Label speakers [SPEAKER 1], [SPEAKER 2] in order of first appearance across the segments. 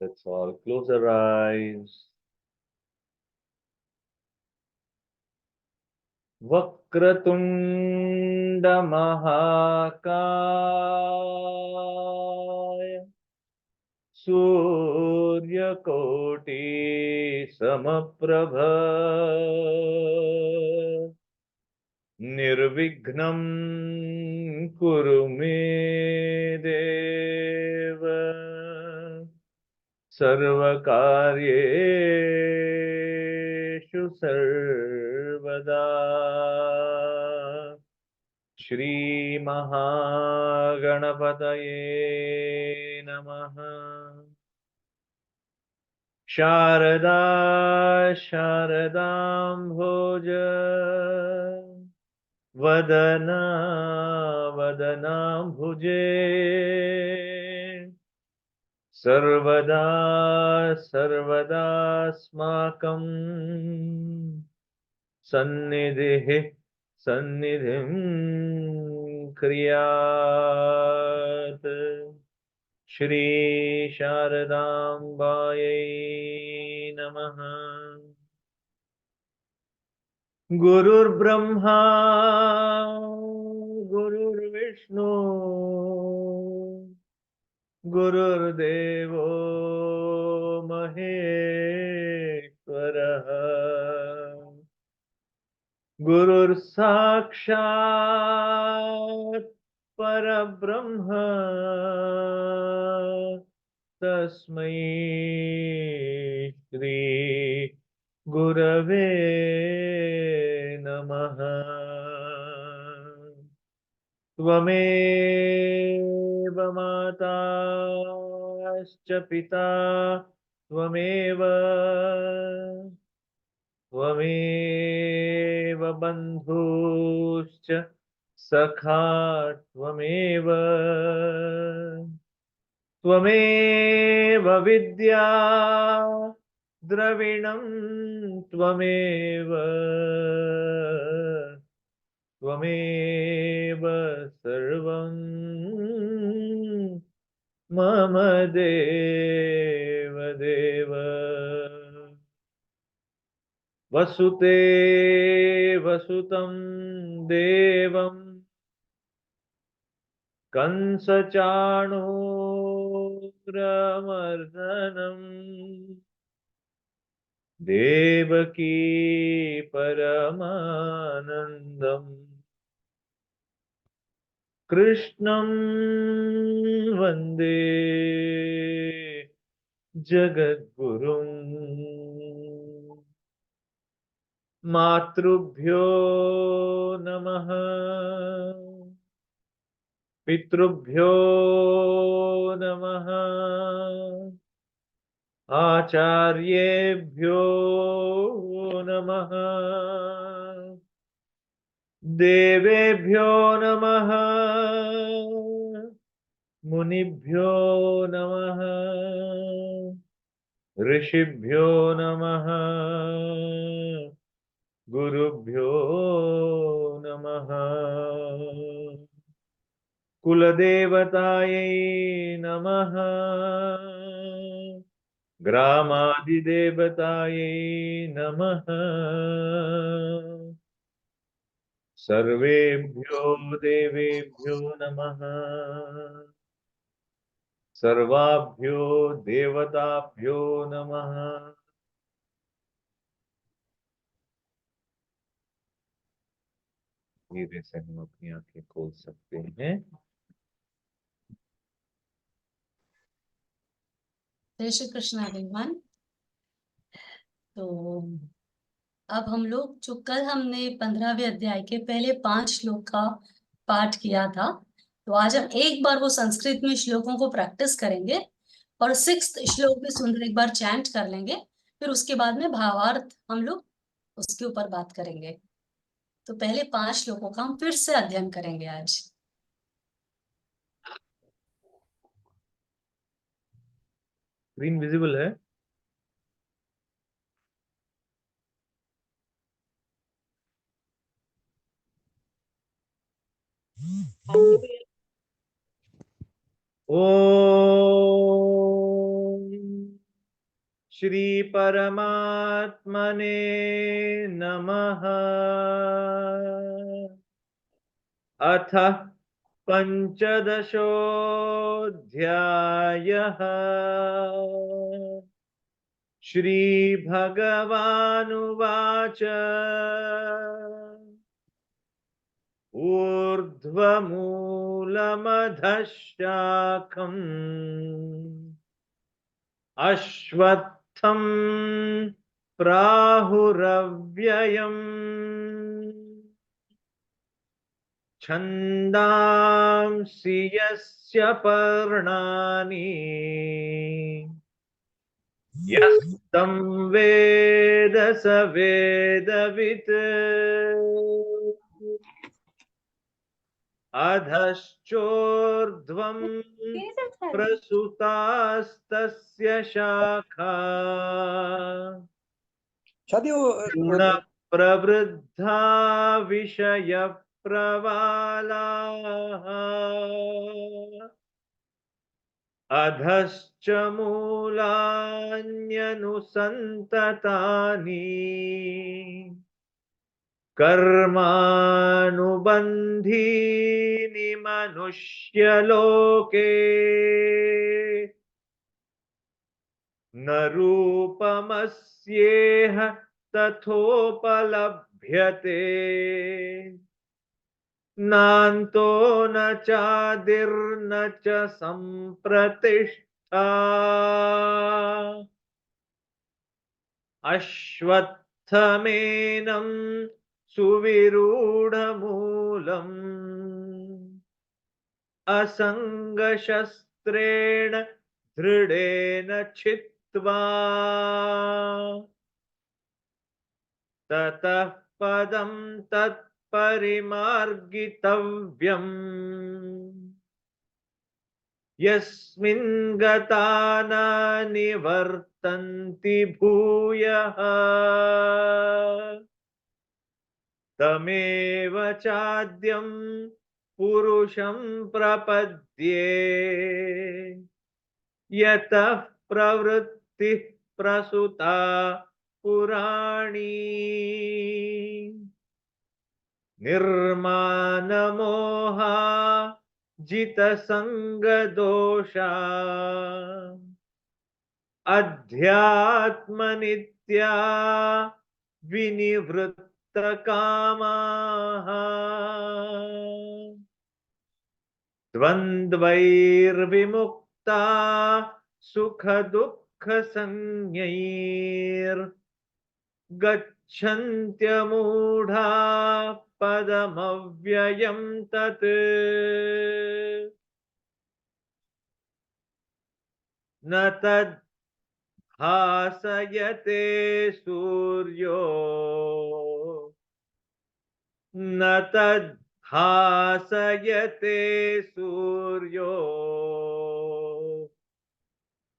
[SPEAKER 1] Let's all close our eyes. Vakratunda महाकाय सूर्यकोटि समप्रभ निर्विघ्नं कुरु मे देव सर्वकार्येषु सर्वदा। श्री महागणपतये नमः। शारदा शारदाम्भोज वदना वदनाम्भुजे सर्वदा सर्वदास्माकं सन्निधिः सन्निधिं क्रियात्। श्री शारदाम्बायै नमः। गुरुर्ब्रह्मा गुरुर्विष्णु गुरुर्देवो महेश्वरः गुरुर्साक्षात् परब्रह्म तस्मै श्री गुरवे नमः। त्वमेव माता च पिता त्वमेव बन्धुश्च सखा त्वमेव विद्या द्रविणं त्वमेव सर्वं मम देव देव। वसुते वसुतं देवं कंसचाणूरमर्दनम् देवकी परमानन्दम् कृष्णं वन्दे जगद्गुरुम्। मातृभ्यो नमः पितृभ्यो नमः आचार्येभ्यो नमः देवेभ्यो नमः मुनिभ्यो नमः ऋषिभ्यो नमः गुरुभ्यो नमः। कुलदेवतायै नमः ग्रामादिदेवतायै नमः सर्वेभ्यो देवेभ्यो नमः सर्वाभ्यो देवताभ्यो नमः। धीरे से हम अपनी आंखें खोल सकते हैं।
[SPEAKER 2] जय श्री कृष्ण एवरीवन। तो अब हम लोग जो कल हमने 15वें अध्याय के पहले 5 श्लोक का पाठ किया था, तो आज हम एक बार वो संस्कृत में श्लोकों को प्रैक्टिस करेंगे और 6th श्लोक भी सुंदर एक बार चैंट कर लेंगे। फिर उसके बाद में भावार्थ हम लोग उसके ऊपर बात करेंगे। तो पहले 5 श्लोकों का हम फिर से अध्ययन करेंगे आज।
[SPEAKER 1] स्क्रीन विजिबल है? ओम श्री परमात्मने नमः। अथ पंचदशोऽध्यायः। श्रीभगवानुवाच ऊर्ध्वमूलमधः शाखम् अश्वत्थं प्राहुरव्ययम् छन्दांसि यस्य पर्णानि यस्तं वेद स वेदवित्। अधश्चोर्ध्वं प्रसुतास्तस्य शाखा गुणप्रवृद्धा विषयप्रवालाः। अधश्च मूलान्यनुसन्ततानि कर्मानुबन्धीनि मनुष्यलोके न रूपमस्येह तथोपलभ्यते नान्तो न चादिर्न च सम्प्रतिष्ठा। अश्वत्थमेनं सुविरूढमूलम् असङ्गशस्त्रेण दृढेन छित्त्वा ततः पदं तत्परिमार्गितव्यम् यस्मिन् गता न निवर्तन्ति भूयः तमेव चाद्यं पुरुषं प्रपद्ये यतः प्रवृत्तिः प्रसुता पुराणी निर्मानमोहा जितसङ्गदोषा अध्यात्मनित्या विनिवृत्तकामाः द्वन्द्वैर्विमुक्ता सुखदुःखसंज्ञैर्गच्छन्त्यमूढा पदमव्ययं तत् न तद्भासयते सूर्यो न तद्भासयते सूर्यो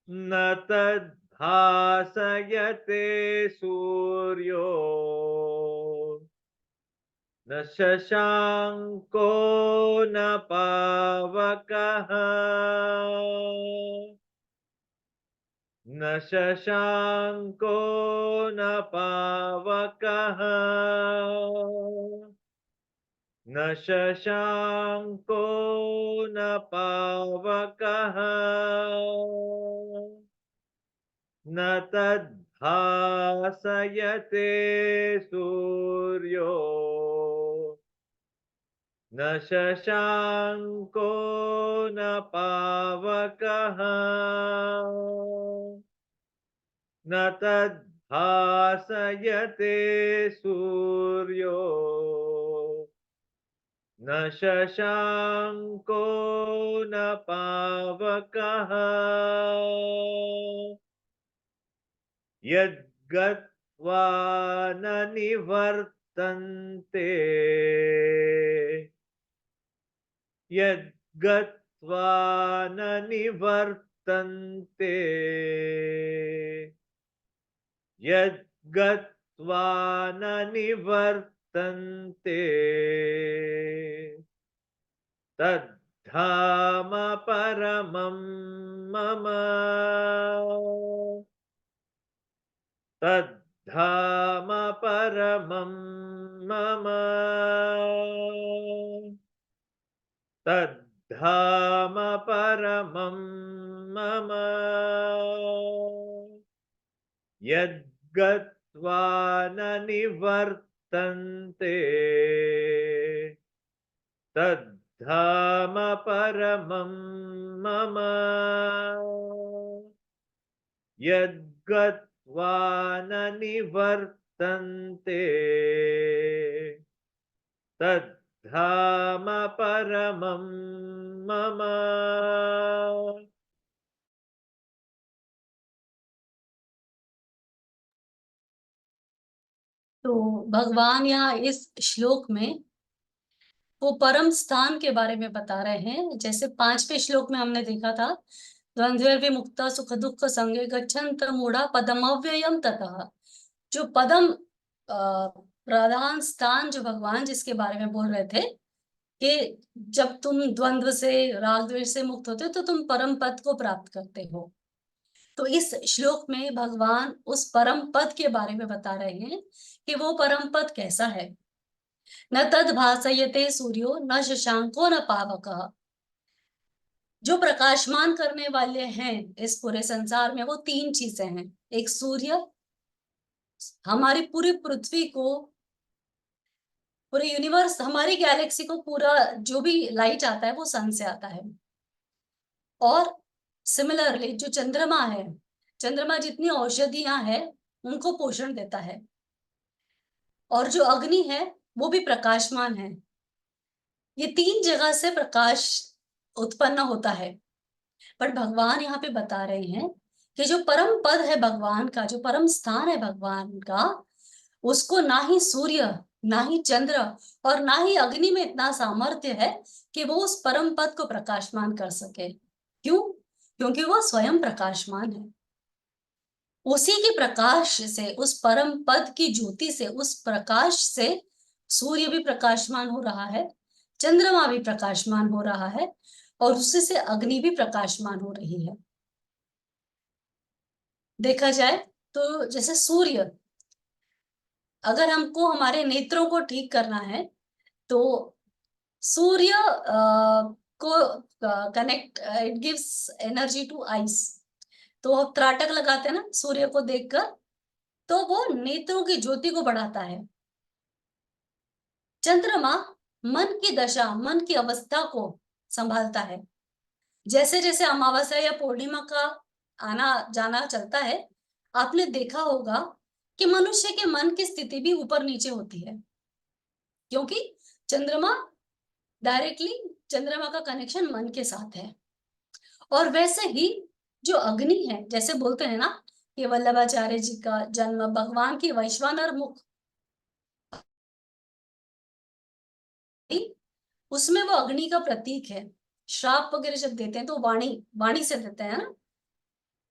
[SPEAKER 1] न तद्भासयते सूर्यो न शशाङ्को न पावकः न शशाङ्को न पावकः न शशाङ्को न पावकः न तद्भासयते सूर्यो न शशाङ्को न पावकः न तद्भासयते सूर्यो न शशाङ्को न पावकः यद्गत्वा न निवर्तन्ते यद्गत्वा न निवर्तन्ते यद्गत्वा न निवर्तन्ते तद्धाम परमं मम तद्धाम परमं मम तद्धाम परमं मम यद्गत्वा न निवर्तन्ते तद्धाम परमं मम यद्गत्वा न निवर्तन्ते तद्धाम परमं मम।
[SPEAKER 2] तो भगवान यहाँ इस श्लोक में वो परम स्थान के बारे में बता रहे हैं। जैसे 5वें श्लोक में हमने देखा था, द्वंद्वैर्विमुक्ता सुख दुख संगे गच्छन्त मूढ़ा पदमव्ययम ततः। जो पदम प्रधान स्थान जो भगवान जिसके बारे में बोल रहे थे कि जब तुम द्वंद्व से राग द्वेष से मुक्त होते हो तो तुम परम पद को प्राप्त करते हो। तो इस श्लोक में भगवान उस परम पद के बारे में बता रहे हैं कि वो परम पद कैसा है। न तद भासयते सूर्यो न शशांको न पावकः। जो प्रकाशमान करने वाले हैं इस पूरे संसार में वो 3 चीजें हैं। एक सूर्य, हमारी पूरी पृथ्वी को, पूरे यूनिवर्स, हमारी गैलेक्सी को पूरा जो भी लाइट आता है वो सन से आता है। और सिमिलरली जो चंद्रमा है, चंद्रमा जितनी औषधियां हैं उनको पोषण देता है। और जो अग्नि है वो भी प्रकाशमान है। ये 3 जगह से प्रकाश उत्पन्न होता है। पर भगवान यहाँ पे बता रहे हैं कि जो परम पद है भगवान का, जो परम स्थान है भगवान का, उसको ना ही सूर्य, ना ही चंद्र और ना ही अग्नि में इतना सामर्थ्य है कि वो उस परम पद को प्रकाशमान कर सके। क्यों? क्योंकि वो स्वयं प्रकाशमान है। उसी के प्रकाश से, उस परम पद की ज्योति से, उस प्रकाश से सूर्य भी प्रकाशमान हो रहा है, चंद्रमा भी प्रकाशमान हो रहा है और उसी से अग्नि भी प्रकाशमान हो रही है। देखा जाए तो जैसे सूर्य, अगर हमको हमारे नेत्रों को ठीक करना है तो सूर्य को connect, it gives energy two eyes. तो त्राटक लगाते हैं ना सूर्य को देखकर, तो वो नेत्रों की ज्योति को बढ़ाता है। चंद्रमा मन की दशा, मन की अवस्था को संभालता है। जैसे जैसे अमावस्या या पूर्णिमा का आना जाना चलता है, आपने देखा होगा कि मनुष्य के मन की स्थिति भी ऊपर नीचे होती है, क्योंकि चंद्रमा डायरेक्टली, चंद्रमा का कनेक्शन मन के साथ है। और वैसे ही जो अग्नि है, जैसे बोलते हैं ना कि वल्लभाचार्य जी का जन्म भगवान की वैश्वानर मुख, उसमें वो अग्नि का प्रतीक है। श्राप वगैरह जब देते हैं तो वाणी से देते हैं ना।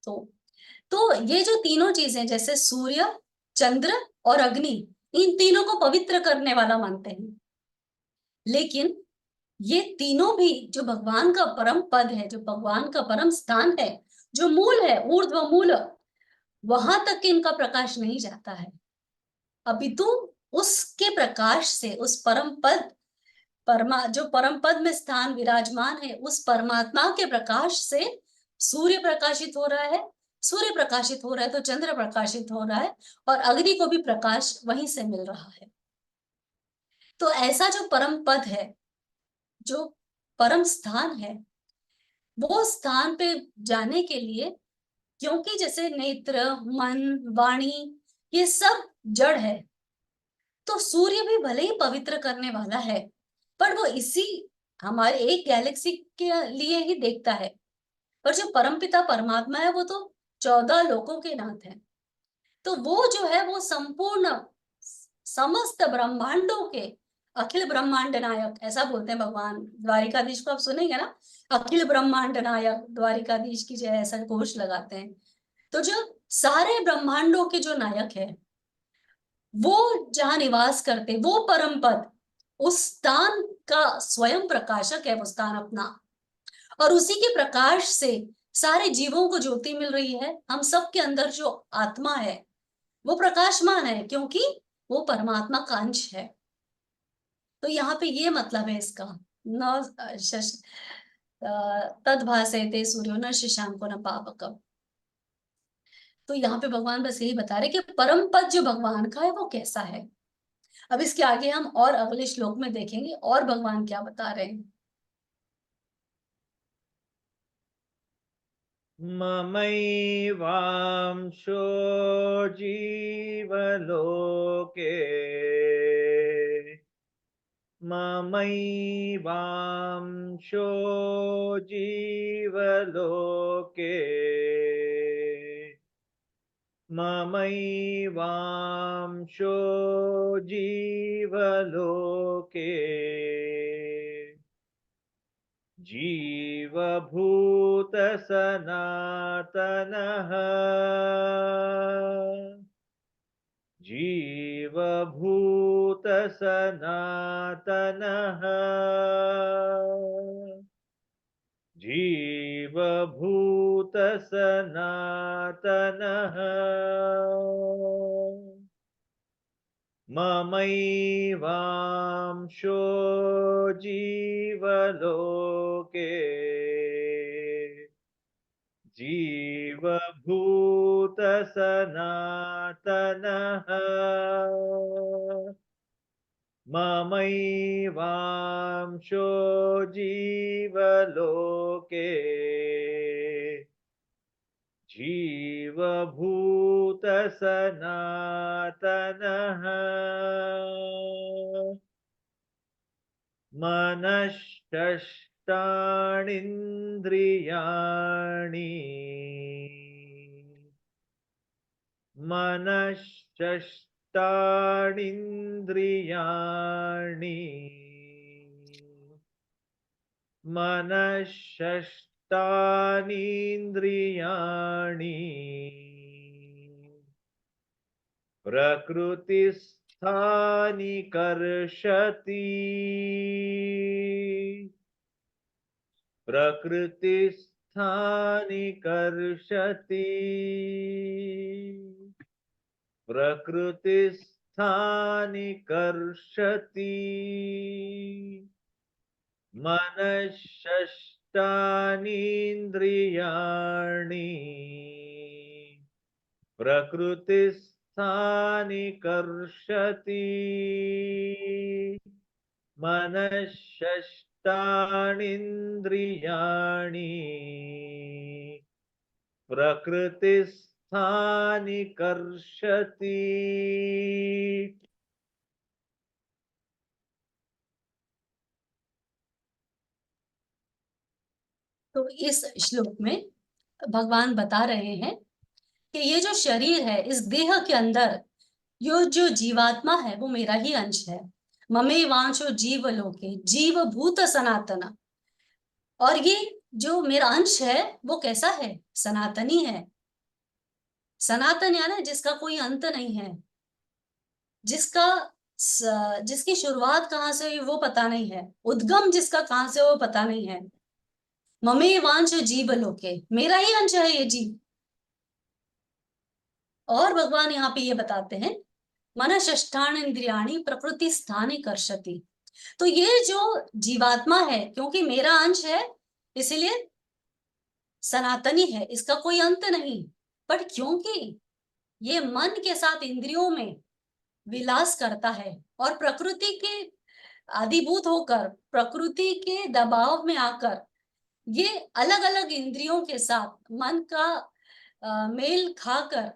[SPEAKER 2] तो ये जो तीनों चीजें, जैसे सूर्य, चंद्र और अग्नि, इन तीनों को पवित्र करने वाला मानते हैं। लेकिन ये तीनों भी जो भगवान का परम पद है, जो भगवान का परम स्थान है, जो मूल है, ऊर्ध्व मूल, वहां तक इनका प्रकाश नहीं जाता है। अपितु उसके प्रकाश से, उस परम पद, जो परम पद में स्थान विराजमान है, उस परमात्मा के प्रकाश से सूर्य प्रकाशित हो रहा है। सूर्य प्रकाशित हो रहा है तो चंद्र प्रकाशित हो रहा है और अग्नि को भी प्रकाश वहीं से मिल रहा है। तो ऐसा जो परम पद है, जो परम स्थान है, वो स्थान पे जाने के लिए, क्योंकि जैसे नेत्र, मन, वाणी, ये सब जड़ है, तो सूर्य भी भले ही पवित्र करने वाला है, पर वो इसी हमारे एक गैलेक्सी के लिए ही देखता है। पर जो परमपिता परमात्मा है वो तो 14 लोकों के नाथ है। तो वो जो है वो संपूर्ण समस्त ब्रह्मांडों के अखिल ब्रह्मांड नायक, ऐसा बोलते हैं भगवान। द्वारिकाधीश को आप सुनेंगे ना, अखिल ब्रह्मांड नायक द्वारिकाधीश की जय, ऐसा घोष लगाते हैं। तो जो सारे ब्रह्मांडों के जो नायक है, वो जहां निवास करते, वो परम पद, उस स्थान का स्वयं प्रकाशक है वो स्थान अपना। और उसी के प्रकाश से सारे जीवों को ज्योति मिल रही है। हम सब के अंदर जो आत्मा है, वो प्रकाशमान है क्योंकि वो परमात्मा का अंश है। तो यहाँ पे ये मतलब है इसका, न शश तद्भासयते सूर्यो न शशांको न पावकम्। तो यहाँ पे भगवान बस यही बता रहे कि परम पद जो भगवान का है वो कैसा है। अब इसके आगे हम और अगले श्लोक में देखेंगे और भगवान क्या बता रहे हैं।
[SPEAKER 1] ममैवांशो जीवलोके ममैवांशो जीवलोके ममैवांशो जीवलोके जीवभूत सनातनः जीवभूत सनातनः जीवभूत सनातनः ममैवांशो जीवलोके जीवभूत सनातनः ममैवांशो जीवलोके जीवभूत सनातनः मनश्चष्टाणीन्द्रियाणि मनश्चष्टाणीन्द्रियाणि मनश्चष्टानीन्द्रियाणि प्रकृतिस्थानि कर्षति प्रकृतिस्थानि कर्षति प्रकृतिस्थानि कर्षति मनश्चष्टानीन्द्रियाणि प्रकृतिस्थानि कर्षति मनश्चष्टानीन्द्रियाणि प्रकृतिस्थानि कर्षति।
[SPEAKER 2] तो इस श्लोक में भगवान बता रहे हैं कि ये जो शरीर है, इस देह के अंदर यो जो जीवात्मा है वो मेरा ही अंश है। ममेवांशो जीवलोके जीवभूत सनातन। और ये जो मेरा अंश है वो कैसा है? सनातनी है। सनातन यानी जिसका कोई अंत नहीं है, जिसका जिसकी शुरुआत कहाँ से हुई वो पता नहीं है, उद्गम जिसका कहाँ से वो पता नहीं है। ममेवांश जीवलोके, मेरा ही अंश है ये जीव। और भगवान यहाँ पे ये बताते हैं मनश्चष्टान इंद्रियाणि प्रकृति स्थाने कर्षति। तो ये जो जीवात्मा है क्योंकि मेरा अंश है इसलिए सनातनी है, इसका कोई अंत नहीं। पर क्योंकि ये मन के साथ इंद्रियों में विलास करता है और प्रकृति के आदिभूत होकर, प्रकृति के दबाव में आकर ये अलग अलग इंद्रियों के साथ मन का मेल खाकर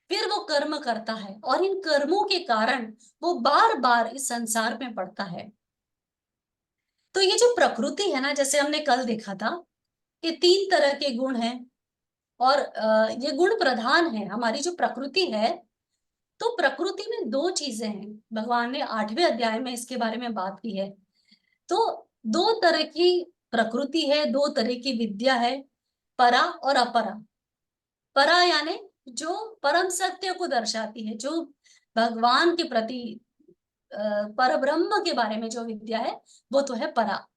[SPEAKER 2] फिर वो कर्म करता है और इन कर्मों के कारण वो बार बार इस संसार में पड़ता है। तो ये जो प्रकृति है ना, जैसे हमने कल देखा था कि 3 तरह के गुण हैं और ये गुण प्रधान है हमारी जो प्रकृति है। तो प्रकृति में 2 चीजें हैं, भगवान ने 8वें अध्याय में इसके बारे में बात की है। तो 2 तरह की प्रकृति है, 2 तरह की विद्या है, परा और अपरा। परा यानी जो परम सत्य को दर्शाती है, जो भगवान के प्रति पर ब्रह्म के बारे में जो विद्या है वो तो है परा।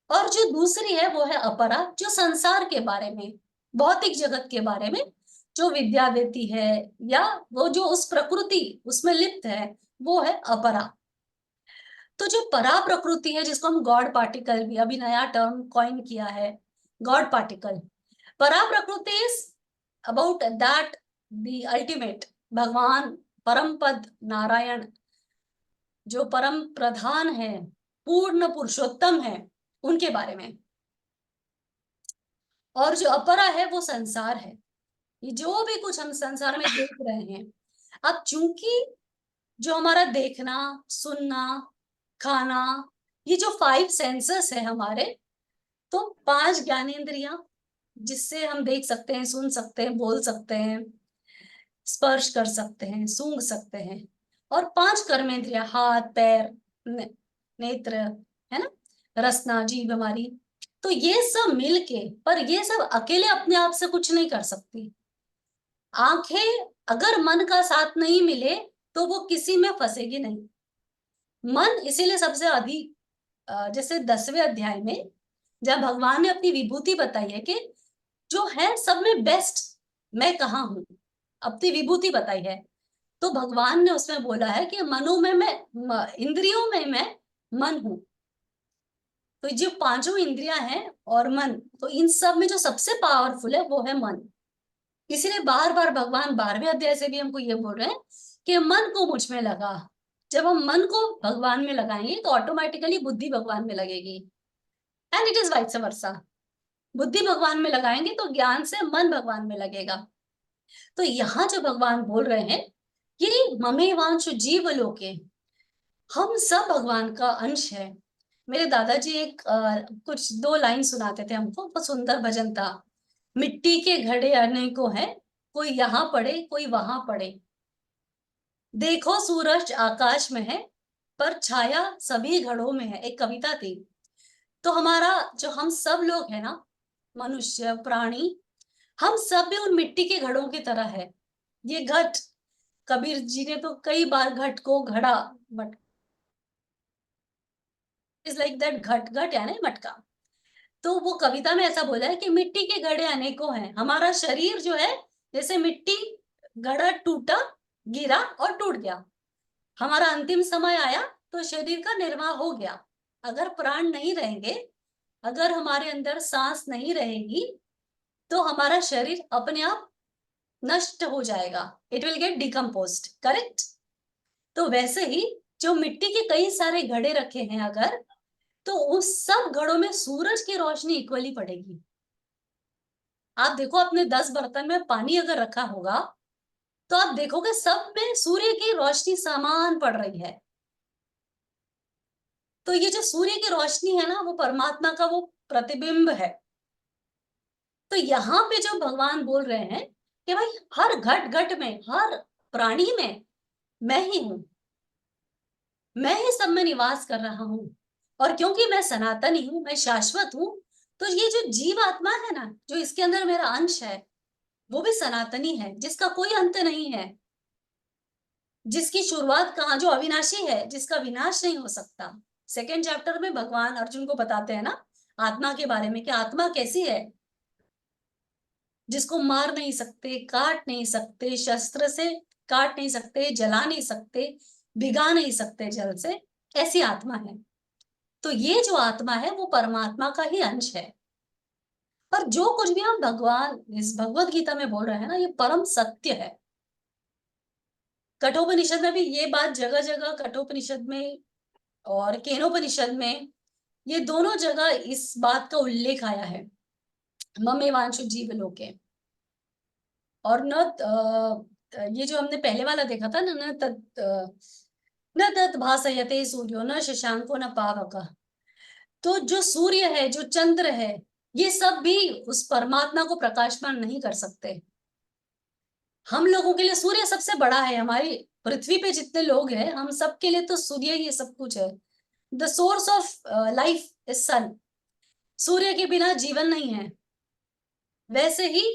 [SPEAKER 2] और जो दूसरी है वो है अपरा, जो संसार के बारे में, भौतिक जगत के बारे में, जो विद्या देती है, या वो जो उस प्रकृति उसमें लिप्त है, वो है अपरा। तो जो परा प्रकृति है, जिसको हम गॉड पार्टिकल भी अभी नया टर्म कॉइन किया है, गॉड पार्टिकल, परा प्रकृति is about that the ultimate, भगवान परम पद नारायण, जो परम प्रधान है, पूर्ण पुरुषोत्तम है, उनके बारे में। और जो अपरा है वो संसार है, ये जो भी कुछ हम संसार में देख रहे हैं। अब चूंकि जो हमारा देखना, सुनना, खाना, ये जो 5 सेंसेस है हमारे, तो 5 ज्ञानेंद्रियां, जिससे हम देख सकते हैं, सुन सकते हैं, बोल सकते हैं, स्पर्श कर सकते हैं, सूंघ सकते हैं, और 5 कर्मेंद्रियां, हाथ पैर नेत्र, है ना, रसना, जीभ हमारी। तो ये सब मिलके, पर ये सब अकेले अपने आप से कुछ नहीं कर सकती। आंखें अगर मन का साथ नहीं मिले तो वो किसी में फंसेगी नहीं। मन इसीलिए सबसे अधिक, जैसे 10वें अध्याय में जब भगवान ने अपनी विभूति बताई है कि जो है सब में बेस्ट मैं कहाँ हूं, अपनी विभूति बताई है, तो भगवान ने उसमें बोला है कि मनो में मैं, इंद्रियों में मैं मन हूं। तो जो 5 इंद्रियां हैं और मन, तो इन सब में जो सबसे पावरफुल है वो है मन। इसीलिए बार बार भगवान 12वें अध्याय से भी हमको ये बोल रहे हैं कि मन को मुझ में लगा। जब हम मन को भगवान में लगाएंगे तो ऑटोमेटिकली बुद्धि भगवान में लगेगी, and it is vice versa. बुद्धि भगवान में लगाएंगे तो ज्ञान से मन भगवान में लगेगा। तो यहाँ जो भगवान बोल रहे हैं कि ममे वांशु जीव लोके, हम सब भगवान का अंश है। मेरे दादाजी एक कुछ 2 लाइन सुनाते थे हमको, बहुत सुंदर भजन था। मिट्टी के घड़े अनेकों हैं, कोई यहाँ पड़े कोई वहां पड़े, देखो सूरज आकाश में है, पर छाया सभी घड़ों में है। एक कविता थी। तो हमारा जो हम सब लोग है ना, मनुष्य प्राणी, हम सब भी उन मिट्टी के घड़ों की तरह है। ये घट, कबीर जी ने तो कई बार घट को घड़ा, बट इज लाइक दैट, घट घट यानी मटका। तो वो कविता में ऐसा बोला है कि मिट्टी के घड़े अनेकों हैं। हमारा शरीर जो है जैसे मिट्टी, घड़ा टूटा, गिरा और टूट गया। हमारा अंतिम समय आया तो शरीर का निर्वाह हो गया। अगर प्राण नहीं रहेंगे, अगर हमारे अंदर सांस नहीं रहेगी, तो हमारा शरीर अपने आप नष्ट हो जाएगा, it will get decomposed, correct. तो वैसे ही जो मिट्टी के कई सारे घड़े रखे हैं अगर, तो उस सब घड़ों में सूरज की रोशनी इक्वली पड़ेगी। आप देखो अपने 10 बर्तन में पानी अगर रखा होगा, तो आप देखोगे सब में सूर्य की रोशनी समान पड़ रही है। तो ये जो सूर्य की रोशनी है ना, वो परमात्मा का वो प्रतिबिंब है। तो यहाँ पे जो भगवान बोल रहे हैं कि भाई हर घट घट में, हर प्राणी में मैं ही हूं, मैं ही सब में निवास कर रहा हूं। और क्योंकि मैं सनातनी हूं, मैं शाश्वत हूं, तो ये जो जीव आत्मा है ना, जो इसके अंदर मेरा अंश है, वो भी सनातनी है, जिसका कोई अंत नहीं है, जिसकी शुरुआत कहाँ, जो अविनाशी है, जिसका विनाश नहीं हो सकता। 2nd चैप्टर में भगवान अर्जुन को बताते हैं ना आत्मा के बारे में, कि आत्मा कैसी है, जिसको मार नहीं सकते, काट नहीं सकते, शस्त्र से काट नहीं सकते, जला नहीं सकते, भिगा नहीं सकते जल से, ऐसी आत्मा है। तो ये जो आत्मा है वो परमात्मा का ही अंश है। पर जो कुछ भी हम भगवान इस भगवत गीता में बोल रहे हैं ना, ये परम सत्य है। कठोपनिषद में भी ये बात जगह जगह, कठोपनिषद में और केनोपनिषद में, ये दोनों जगह इस बात का उल्लेख आया है, ममे वांशु जीव लोके। और न ये जो हमने पहले वाला देखा था ना, न तत् भासयते सूर्यो न शशांको न पावक। तो जो सूर्य है, जो चंद्र है, ये सब भी उस परमात्मा को प्रकाशमान नहीं कर सकते। हम लोगों के लिए सूर्य सबसे बड़ा है। हमारी पृथ्वी पे जितने लोग हैं, हम सब के लिए तो सूर्य ही सब कुछ है। The source of life is sun. सूर्य के बिना जीवन नहीं है। वैसे ही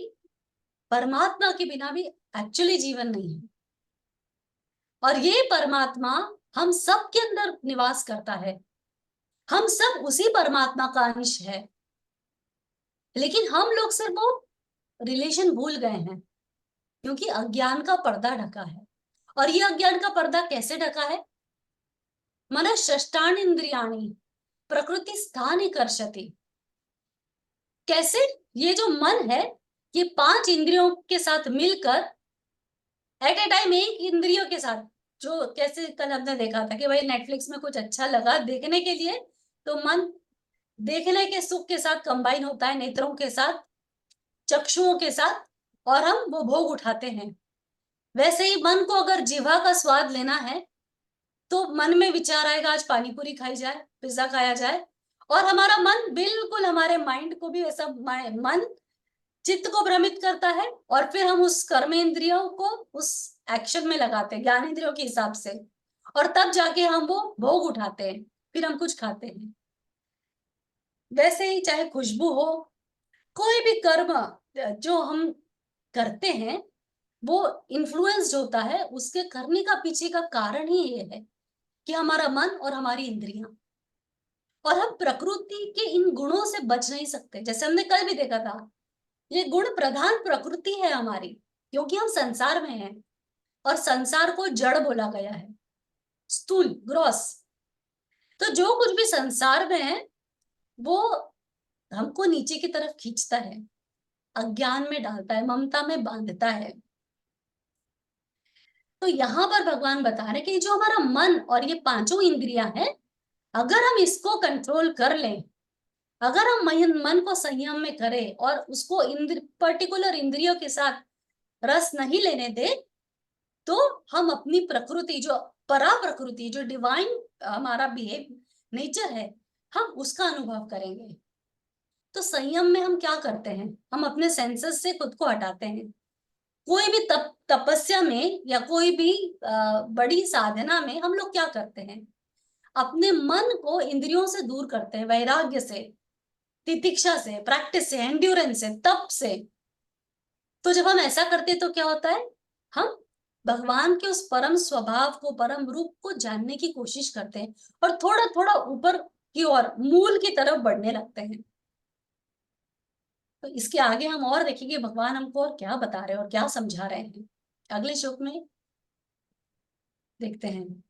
[SPEAKER 2] परमात्मा के बिना भी एक्चुअली जीवन नहीं है। और ये परमात्मा हम सब के अंदर निवास करता है। हम सब उसी परमात्मा का अंश है, लेकिन हम लोग सिर्फ वो रिलेशन भूल गए हैं। क्योंकि अज्ञान का पर्दा ढका है। और ये अज्ञान का पर्दा कैसे ढका है? मन षष्ठान इंद्रियाणी प्रकृति स्थान कर्षति। कैसे? ये जो मन है ये 5 इंद्रियों के साथ मिलकर एट ए टाइम एक इंद्रियों के साथ, जो कैसे कल हमने देखा था कि भाई नेटफ्लिक्स में कुछ अच्छा लगा देखने के लिए, तो मन देखने के सुख के साथ कंबाइन होता है, नेत्रों के साथ, चक्षुओं के साथ, और हम वो भोग उठाते हैं। वैसे ही मन को अगर जीवा का स्वाद लेना है तो मन में विचार आएगा आज पानी पूरी खाई जाए, पिज्जा खाया जाए, और हमारा मन बिल्कुल हमारे माइंड को भी वैसा, मन चित्त को भ्रमित करता है, और फिर हम उस कर्म इंद्रियों को उस एक्शन में लगाते हैं ज्ञान इंद्रियों के हिसाब से, और तब जाके हम वो भोग उठाते हैं, फिर हम कुछ खाते हैं। वैसे ही चाहे खुशबू हो, कोई भी कर्म जो हम करते हैं वो इन्फ्लुएंस्ड होता है, उसके करने का पीछे का कारण ही ये है कि हमारा मन और हमारी इंद्रियां, और हम प्रकृति के इन गुणों से बच नहीं सकते। जैसे हमने कल भी देखा था, ये गुण प्रधान प्रकृति है हमारी, क्योंकि हम संसार में हैं, और संसार को जड़ बोला गया है, स्थूल, ग्रॉस। तो जो कुछ भी संसार में है वो हमको नीचे की तरफ खींचता है, अज्ञान में डालता है, ममता में बांधता है। तो यहाँ पर भगवान बता रहे कि जो हमारा मन और ये 5 इंद्रियां हैं, अगर हम इसको कंट्रोल कर लें, अगर हम मन को संयम में करें और उसको पर्टिकुलर इंद्रियों के साथ रस नहीं लेने दे, तो हम अपनी प्रकृति, जो परा प्रकृति, जो डिवाइन हमारा बिहेव नेचर है, हम उसका अनुभव करेंगे। तो संयम में हम क्या करते हैं? हम अपने सेंसेस से खुद को हटाते हैं। कोई भी तपस्या में या कोई भी बड़ी साधना में हम लोग क्या करते हैं? अपने मन को इंद्रियों से दूर करते हैं, वैराग्य से, तितिक्षा से, प्रैक्टिस से, एंड्योरेंस से, तप से। तो जब हम ऐसा करते हैं तो क्या होता है? हम भगवान के उस परम स्वभाव को, परम रूप को जानने की कोशिश करते हैं, और थोड़ा थोड़ा ऊपर की ओर, मूल की तरफ बढ़ने लगते हैं। तो इसके आगे हम और देखेंगे भगवान हमको और क्या बता रहे हैं और क्या समझा रहे हैं, अगले श्लोक में देखते हैं।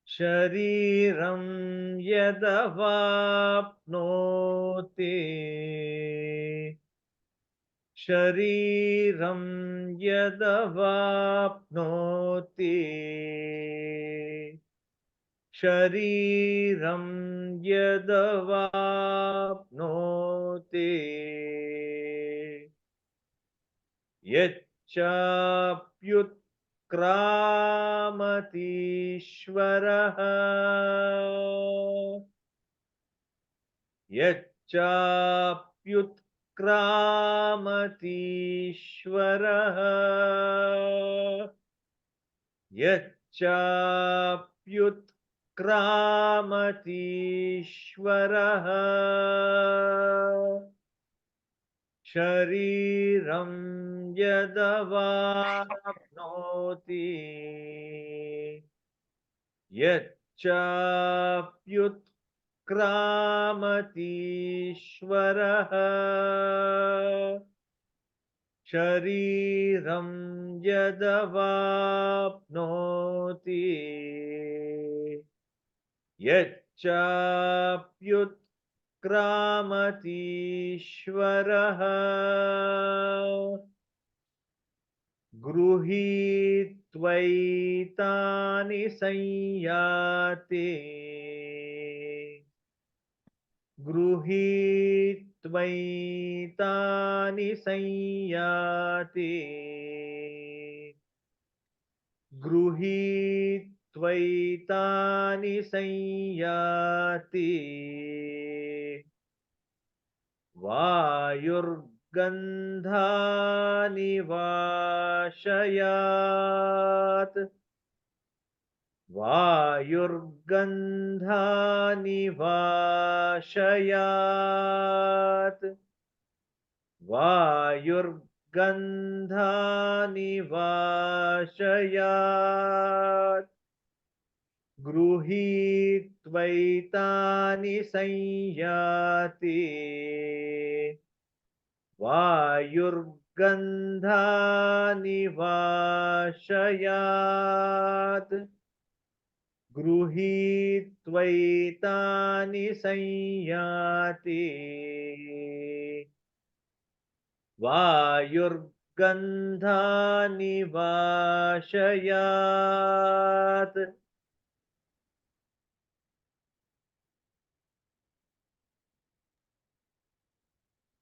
[SPEAKER 1] शरीरं यदवाप्नोति शरीरं यदवाप्नोति शरीरं यदवाप्नोति यच्चाप्युत्क्रामतीश्वरः यच्चाप्युत्क्रामतीश्वरः यच्चाप्युत्क्रामतीश्वरः शरीरं यदवाप्नोति यच्चाप्युत्क्रामतीश्वरः शरीरं यदवाप्नोति यच्चाप्युत्क्रामतीश्वरः गृहीत्वैतानि संयाति गृहीत्वैतानि संयाति गृहीत्वैतानि संयाति वायुर्गन्धानि वाशयात् वायुर्गन्धानि वाशयात् वायुर्गन्धानि वाशयात् गृहीत्वैतानि संयाति वायुर्गन्धानि वाशयात् गृहीत्वैतानि संयाति वायुर्गन्धानि वाशयात्।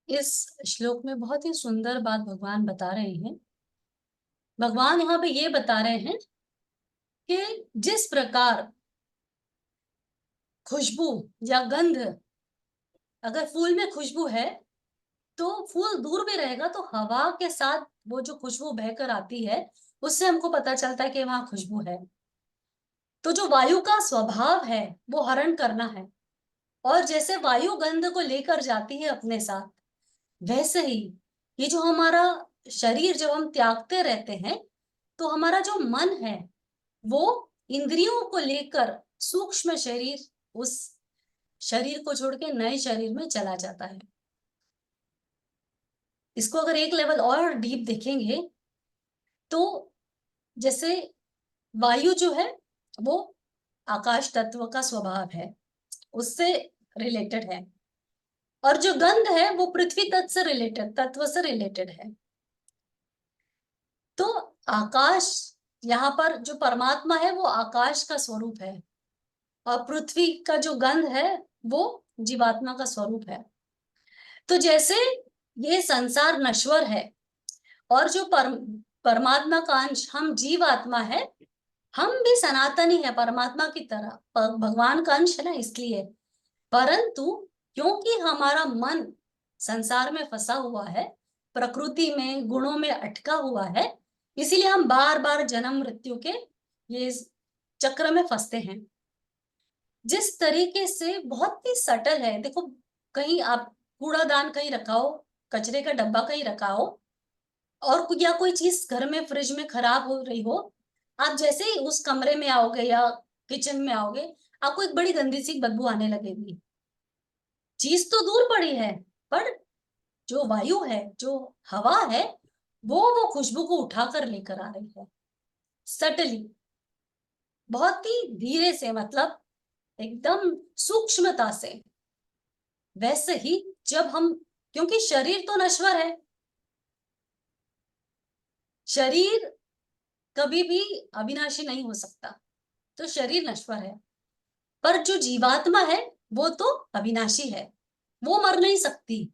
[SPEAKER 2] इस श्लोक में बहुत ही सुंदर बात भगवान बता रहे हैं। भगवान यहाँ पे ये बता रहे हैं कि जिस प्रकार खुशबू या गंध, अगर फूल में खुशबू है तो फूल दूर भी रहेगा तो हवा के साथ वो जो खुशबू बहकर आती है उससे हमको पता चलता है कि वहां खुशबू है। तो जो वायु का स्वभाव है वो हरण करना है, और जैसे वायु गंध को लेकर जाती है अपने साथ, वैसे ही ये जो हमारा शरीर जब हम त्यागते रहते हैं तो हमारा जो मन है वो इंद्रियों को लेकर सूक्ष्म शरीर, उस शरीर को छोड़ के नए शरीर में चला जाता है। इसको अगर एक लेवल और डीप देखेंगे तो जैसे वायु जो है वो आकाश तत्व का स्वभाव है, उससे रिलेटेड है, और जो गंध है वो पृथ्वी तत्व से रिलेटेड है। तो आकाश, यहाँ पर जो परमात्मा है वो आकाश का स्वरूप है, और पृथ्वी का जो गंध है वो जीवात्मा का स्वरूप है। तो जैसे ये संसार नश्वर है और जो परमात्मा का अंश हम जीवात्मा है, हम भी सनातनी है परमात्मा की तरह, भगवान का अंश है ना, इसलिए। परंतु क्योंकि हमारा मन संसार में फंसा हुआ है, प्रकृति में गुणों में अटका हुआ है, इसीलिए हम बार बार जन्म मृत्यु के ये चक्र में फंसते हैं। जिस तरीके से बहुत ही सटल है, देखो कहीं आप कूड़ादान कहीं रखा हो, कचरे का डब्बा कहीं रखा हो, और या कोई चीज घर में फ्रिज में खराब हो रही हो, आप जैसे ही उस कमरे में आओगे या किचन में आओगे, आपको एक बड़ी गंदी सी बदबू आने लगेगी। चीज तो दूर पड़ी है, पर जो वायु है, जो हवा है, वो खुशबू को उठाकर लेकर आ रही है, सटली, बहुत ही धीरे से, मतलब एकदम सूक्ष्मता से। वैसे ही जब हम, क्योंकि शरीर तो नश्वर है, शरीर कभी भी अविनाशी नहीं हो सकता, तो शरीर नश्वर है, पर जो जीवात्मा है वो तो अविनाशी है, वो मर नहीं सकती।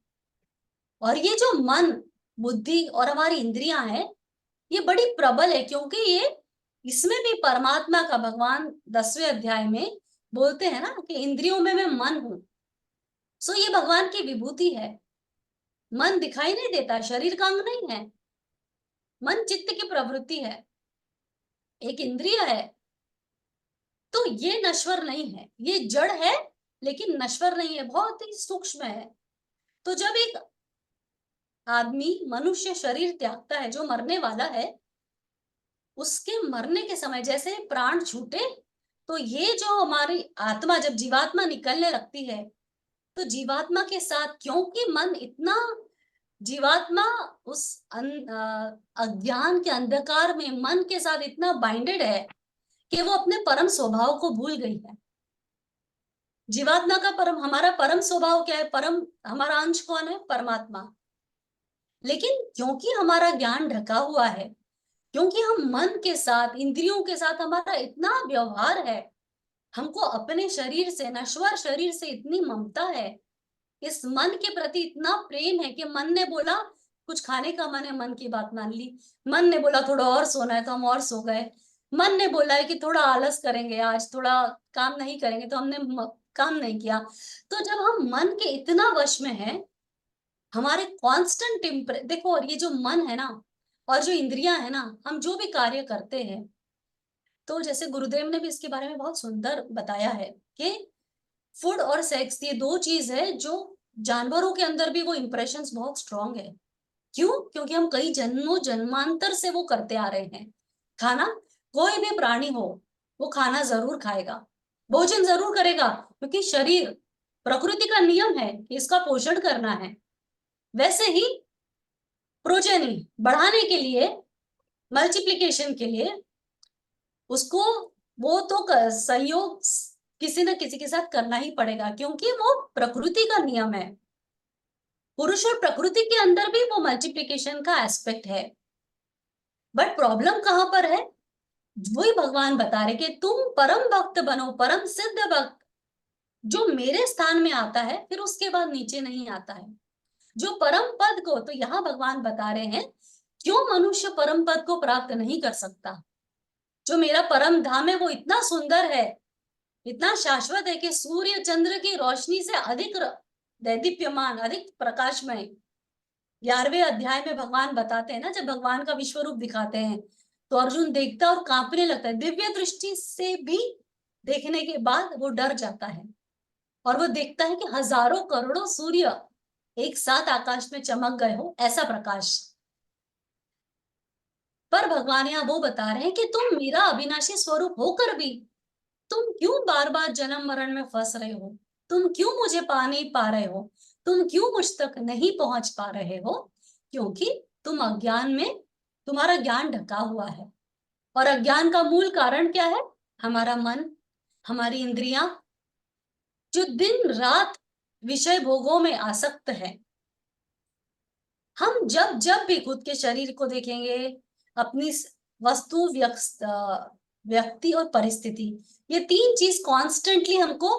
[SPEAKER 2] और ये जो मन, बुद्धि और हमारी इंद्रियां हैं, ये बड़ी प्रबल है, क्योंकि ये, इसमें भी परमात्मा का, भगवान 10वें अध्याय में बोलते हैं ना कि इंद्रियों में मैं मन हूं। सो ये भगवान की विभूति है। मन दिखाई नहीं देता, शरीर का अंग नहीं है, मन चित्त की प्रवृत्ति है, एक इंद्रिय है। तो ये नश्वर नहीं है, ये जड़ है लेकिन नश्वर नहीं है, बहुत ही सूक्ष्म है। तो जब एक आदमी मनुष्य शरीर त्यागता है, जो मरने वाला है, उसके मरने के समय जैसे प्राण छूटे, तो ये जो हमारी आत्मा, जब जीवात्मा निकलने लगती है, तो जीवात्मा के साथ, क्योंकि मन इतना, जीवात्मा उस अज्ञान के अंधकार में मन के साथ इतना बाइंडेड है कि वो अपने परम स्वभाव को भूल गई है। जीवात्मा का हमारा परम स्वभाव क्या है? परम, हमारा अंश कौन है? परमात्मा। लेकिन क्योंकि हमारा ज्ञान ढका हुआ है, क्योंकि हम मन के साथ, इंद्रियों के साथ हमारा इतना व्यवहार है, हमको अपने शरीर से, नश्वर शरीर से इतनी ममता है, इस मन के प्रति इतना प्रेम है कि मन ने बोला कुछ खाने का मन है, मन की बात मान ली। मन ने बोला थोड़ा और सोना है तो हम और सो गए। मन ने बोला है कि थोड़ा आलस करेंगे, आज थोड़ा काम नहीं करेंगे, तो हमने काम नहीं किया। तो जब हम मन के इतना वश में है, हमारे कांस्टेंट देखो, और ये जो मन है ना और जो इंद्रियां है ना, हम जो भी कार्य करते हैं, तो जैसे गुरुदेव ने भी इसके बारे में बहुत सुंदर बताया है कि फूड और सेक्स, ये दो चीज है जो जानवरों के अंदर भी वो इंप्रेशंस बहुत स्ट्रांग है। क्यों? क्योंकि हम कई जन्मों जन्मांतर से वो करते आ रहे हैं। खाना, कोई भी प्राणी हो वो खाना जरूर खाएगा, भोजन जरूर करेगा, क्योंकि शरीर, प्रकृति का नियम है कि इसका पोषण करना है। वैसे ही प्रोजेनी बढ़ाने के लिए, मल्टीप्लिकेशन के लिए उसको वो तो संयोग किसी न किसी के साथ करना ही पड़ेगा, क्योंकि वो प्रकृति का नियम है। पुरुष और प्रकृति के अंदर भी वो मल्टीप्लिकेशन का एस्पेक्ट है। बट प्रॉब्लम कहां पर है, वही भगवान बता रहे कि तुम परम भक्त बनो, परम सिद्ध भक्त, जो मेरे स्थान में आता है फिर उसके बाद नीचे नहीं आता है, जो परम पद को, तो यहाँ भगवान बता रहे हैं क्यों मनुष्य परम पद को प्राप्त नहीं कर सकता। जो मेरा परम धाम है वो इतना सुंदर है, इतना शाश्वत है कि सूर्य चंद्र की रोशनी से अधिक दैदीप्यमान, अधिक प्रकाशमय। 11वें अध्याय में भगवान बताते हैं ना, जब भगवान का विश्व रूप दिखाते हैं तो अर्जुन देखता और कांपने लगता है, दिव्य दृष्टि से भी देखने के बाद वो डर जाता है और वो देखता है कि हजारों करोड़ों सूर्य एक साथ आकाश में चमक गए हो, ऐसा प्रकाश। पर भगवान यहाँ वो बता रहे हैं कि तुम मेरा अविनाशी स्वरूप होकर भी तुम क्यों बार बार जन्म मरण में फंस रहे हो, तुम क्यों मुझे पा नहीं पा रहे हो, तुम क्यों मुझ तक नहीं पहुंच पा रहे हो, क्योंकि तुम अज्ञान में, तुम्हारा ज्ञान ढका हुआ है। और अज्ञान का मूल कारण क्या है, हमारा मन, हमारी इंद्रियां, जो दिन रात विषय भोगों में आसक्त है। हम जब जब भी खुद के शरीर को देखेंगे, अपनी वस्तु, व्यक्ति और परिस्थिति, ये तीन चीज कॉन्स्टेंटली हमको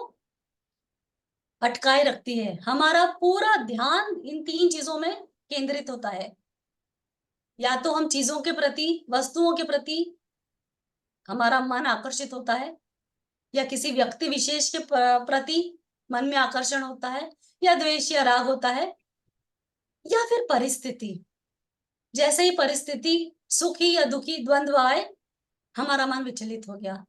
[SPEAKER 2] अटकाए रखती है। हमारा पूरा ध्यान इन तीन चीजों में केंद्रित होता है। या तो हम चीजों के प्रति, वस्तुओं के प्रति हमारा मन आकर्षित होता है, या किसी व्यक्ति विशेष के प्रति मन में आकर्षण होता है, या द्वेष या राग होता है, या फिर परिस्थिति, जैसे ही परिस्थिति सुखी या दुखी द्वंद्व आए हमारा मन विचलित हो गया,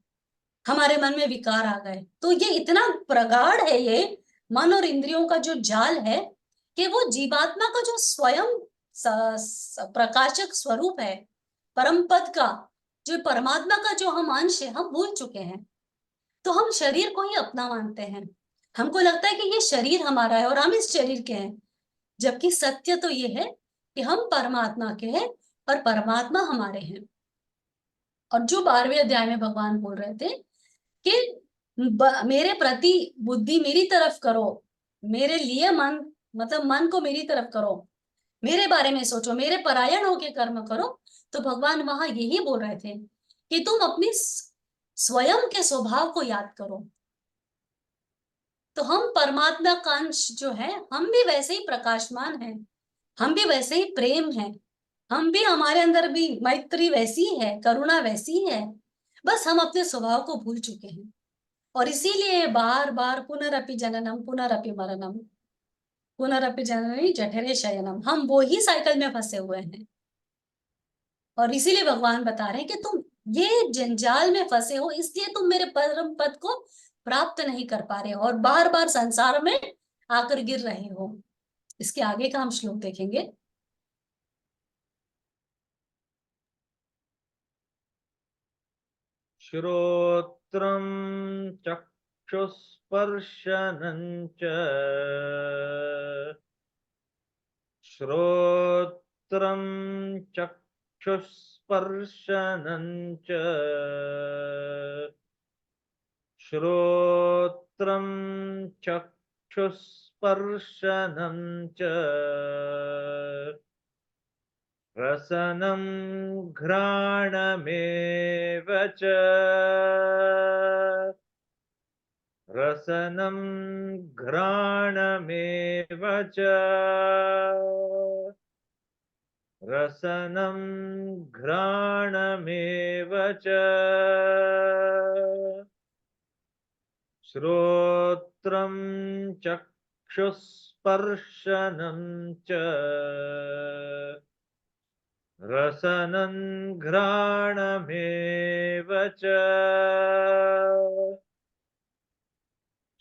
[SPEAKER 2] हमारे मन में विकार आ गए। तो ये इतना प्रगाढ़ है, ये मन और इंद्रियों का जो जाल है, कि वो जीवात्मा का जो स्वयं प्रकाशक स्वरूप है, परम पद का, जो परमात्मा का जो हम अंश है, हम भूल चुके हैं। तो हम शरीर को ही अपना मानते हैं, हमको लगता है कि ये शरीर हमारा है और हम इस शरीर के हैं, जबकि सत्य तो ये है कि हम परमात्मा के हैं और परमात्मा हमारे हैं। और जो 12वें अध्याय में भगवान बोल रहे थे कि मेरे प्रति बुद्धि मेरी तरफ करो, मेरे लिए मन, मतलब मन को मेरी तरफ करो, मेरे बारे में सोचो, मेरे परायण होके कर्म करो। तो भगवान वहां यही बोल रहे थे कि तुम अपनी स्वयं के स्वभाव को याद करो। तो हम परमात्मा का अंश जो है, हम भी वैसे ही प्रकाशमान हैं, हम भी वैसे ही प्रेम है, हम भी, हमारे अंदर भी मैत्री वैसी है, करुणा वैसी है, बस हम अपने स्वभाव को भूल चुके हैं। और इसीलिए बार बार पुनरपि जननम पुनरपि मरणम पुनरपि जननी जठरे शयनम, हम वो ही साइकिल में फंसे हुए हैं। और इसीलिए भगवान बता रहे हैं कि तुम ये जंजाल में फंसे हो, इसलिए तुम मेरे परम पद को प्राप्त नहीं कर पा रहे हो और बार बार संसार में आकर गिर रहे हो। इसके आगे का हम श्लोक देखेंगे।
[SPEAKER 1] श्रोत्रं चक्षुस्पर्शनं च, श्रोत्रं चक्षुस्पर्शनं च, श्रोत्रं चक्षुस्पर्शनं च, रसनं घ्राणमेव च, रसनं घ्राणमेव च, रसनं घ्राणमेव च, श्रोत्रं चक्षुस्पर्शनं च, रसनं घ्राणमेव च,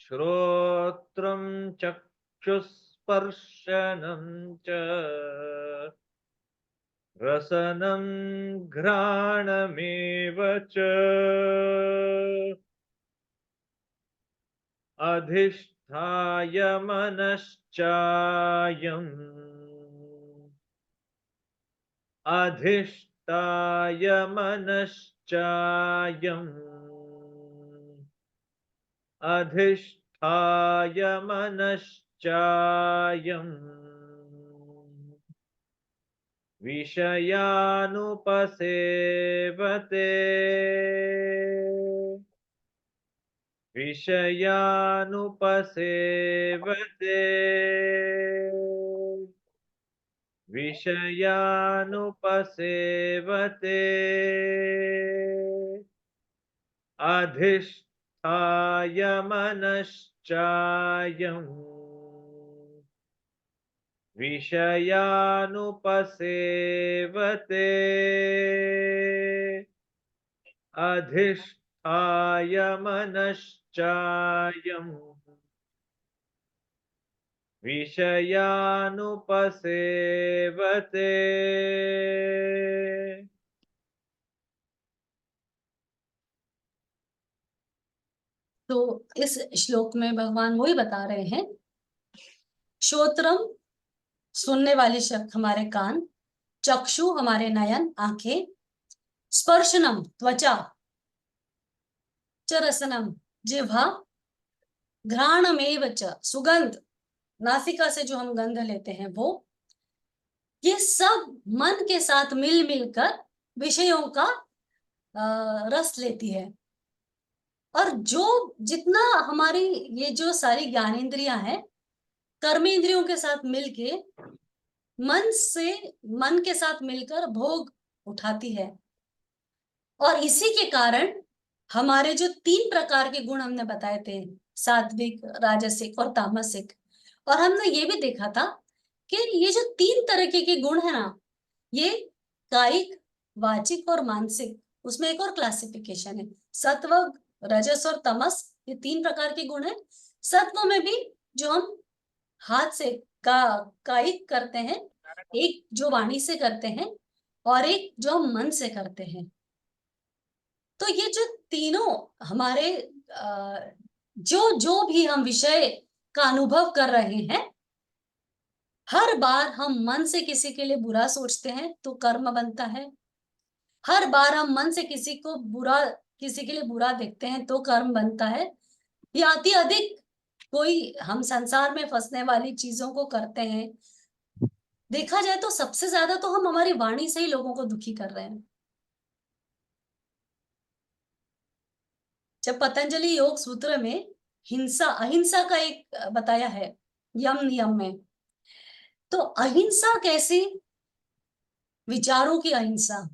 [SPEAKER 1] श्रोत्रं चक्षुस्पर्शनं च, रसनं घ्राणमेव च, अधिष्ठाय मनश्चायम् अधिष्ठाय मनश्चायम् अधिष्ठाय मनश्चायम् विषयानुपसेवते विषयानुपसेवते विषयानुपसेवते अधिष्ठाय मनश्चायम् विषयानुपसेवते अधिष्ठाय मनश्चायम् विषयानुपसेवते।
[SPEAKER 2] तो इस श्लोक में भगवान वही बता रहे हैं, श्रोत्रम सुनने वाले शब्द हमारे कान, चक्षु हमारे नयन आंखें, स्पर्शनम त्वचा, च रसनम जिह्वा, घ्राणमेव च सुगंध, नासिका से जो हम गंध लेते हैं वो, ये सब मन के साथ मिल मिलकर विषयों का रस लेती है। और जो जितना हमारी ये जो सारी ज्ञानेंद्रियां हैं कर्मेंद्रियों के साथ मिलके मन के साथ मिलकर भोग उठाती है। और इसी के कारण हमारे जो 3 प्रकार के गुण हमने बताए थे, सात्विक, राजसिक और तामसिक, और हमने ये भी देखा था कि ये जो 3 तरह के गुण है ना, ये कायिक, वाचिक और मानसिक, उसमें एक और क्लासिफिकेशन है, सत्व, रजस और तमस, ये 3 प्रकार के गुण है। सत्व में भी जो हम हाथ से कायिक करते हैं, एक जो वाणी से करते हैं और एक जो हम मन से करते हैं। तो ये जो तीनों हमारे जो भी हम विषय का अनुभव कर रहे हैं, हर बार हम मन से किसी के लिए बुरा सोचते हैं तो कर्म बनता है, हर बार हम मन से किसी के लिए बुरा देखते हैं तो कर्म बनता है, या अति अधिक कोई हम संसार में फंसने वाली चीजों को करते हैं। देखा जाए तो सबसे ज्यादा तो हम हमारी वाणी से ही लोगों को दुखी कर रहे हैं। जब पतंजलि योग सूत्र में हिंसा अहिंसा का एक बताया है यम नियम में, तो अहिंसा कैसी, विचारों की अहिंसा,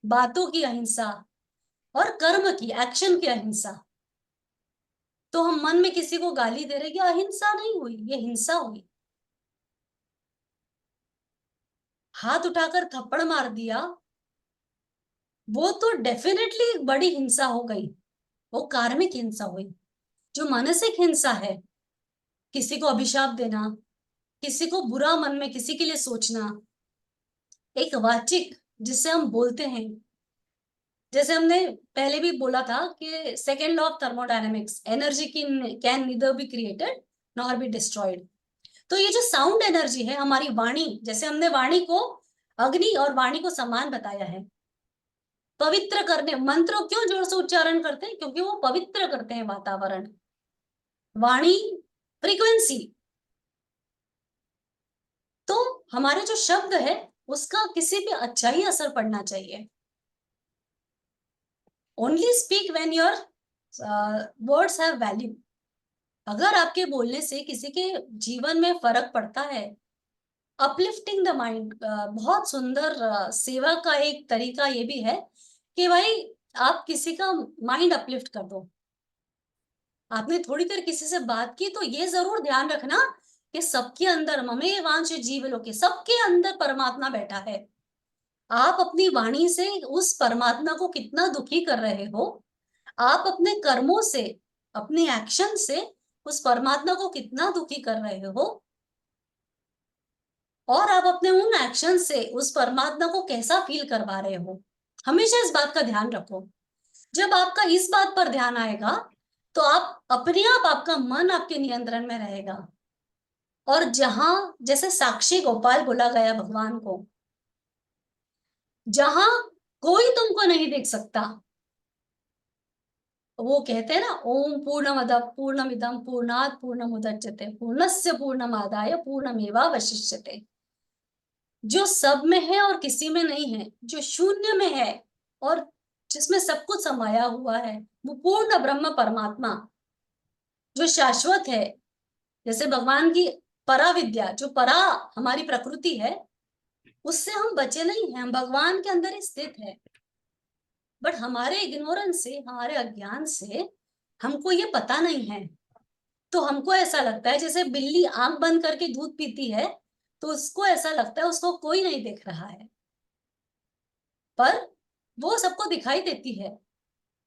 [SPEAKER 2] बातों की अहिंसा और कर्म की, एक्शन की अहिंसा। तो हम मन में किसी को गाली दे रहे, ये अहिंसा नहीं हुई, ये हिंसा हुई। हाथ उठाकर थप्पड़ मार दिया, वो तो डेफिनेटली बड़ी हिंसा हो गई, वो कार्मिक हिंसा हुई। जो मानसिक हिंसा है, किसी को अभिशाप देना, किसी को बुरा मन में किसी के लिए सोचना, एक वाचिक जिससे हम बोलते हैं, जैसे हमने पहले भी बोला था कि second law of thermodynamics, energy can neither be created nor be destroyed. तो ये जो साउंड एनर्जी है, हमारी वाणी, जैसे हमने वाणी को अग्नि और वाणी को समान बताया है, पवित्र करने, मंत्रों क्यों जोर से उच्चारण करते हैं, क्योंकि वो पवित्र करते हैं वातावरण, वाणी फ्रीक्वेंसी। तो हमारे जो शब्द है उसका किसी पे अच्छा ही असर पड़ना चाहिए। Only speak when your words have value. अगर आपके बोलने से किसी के जीवन में फर्क पड़ता है, अपलिफ्टिंग द माइंड, बहुत सुंदर सेवा का एक तरीका ये भी है कि भाई आप किसी का माइंड अपलिफ्ट कर दो। आपने थोड़ी देर किसी से बात की तो ये जरूर ध्यान रखना कि सबके अंदर ममे वांश जीव लोके, सबके अंदर परमात्मा बैठा है। आप अपनी वाणी से उस परमात्मा को कितना दुखी कर रहे हो, आप अपने कर्मों से, अपने एक्शन से उस परमात्मा को कितना दुखी कर रहे हो, और आप अपने उन एक्शन से उस परमात्मा को कैसा फील करवा रहे हो। हमेशा इस बात का ध्यान रखो। जब आपका इस बात पर ध्यान आएगा तो आप अपने आप, आपका मन आपके नियंत्रण में रहेगा। और जहां जैसे साक्षी गोपाल बोला गया भगवान को, जहां कोई तुमको नहीं देख सकता। वो कहते हैं ना, ओम पूर्णमद पूर्णमिदम पूर्णात पूर्णमुदच्यते पूर्णस्य पूर्णमादाय पूर्णमेवावशिष्यते। जो सब में है और किसी में नहीं है, जो शून्य में है और जिसमें सब कुछ समाया हुआ है, वो पूर्ण ब्रह्म परमात्मा जो शाश्वत है। जैसे भगवान की परा विद्या, जो परा हमारी प्रकृति है, उससे हम बचे नहीं हैं, हम भगवान के अंदर ही स्थित है। बट हमारे इग्नोरेंस से, हमारे अज्ञान से हमको ये पता नहीं है। तो हमको ऐसा लगता है जैसे बिल्ली आंख बंद करके दूध पीती है, तो उसको ऐसा लगता है उसको कोई नहीं देख रहा है, पर वो सबको दिखाई देती है।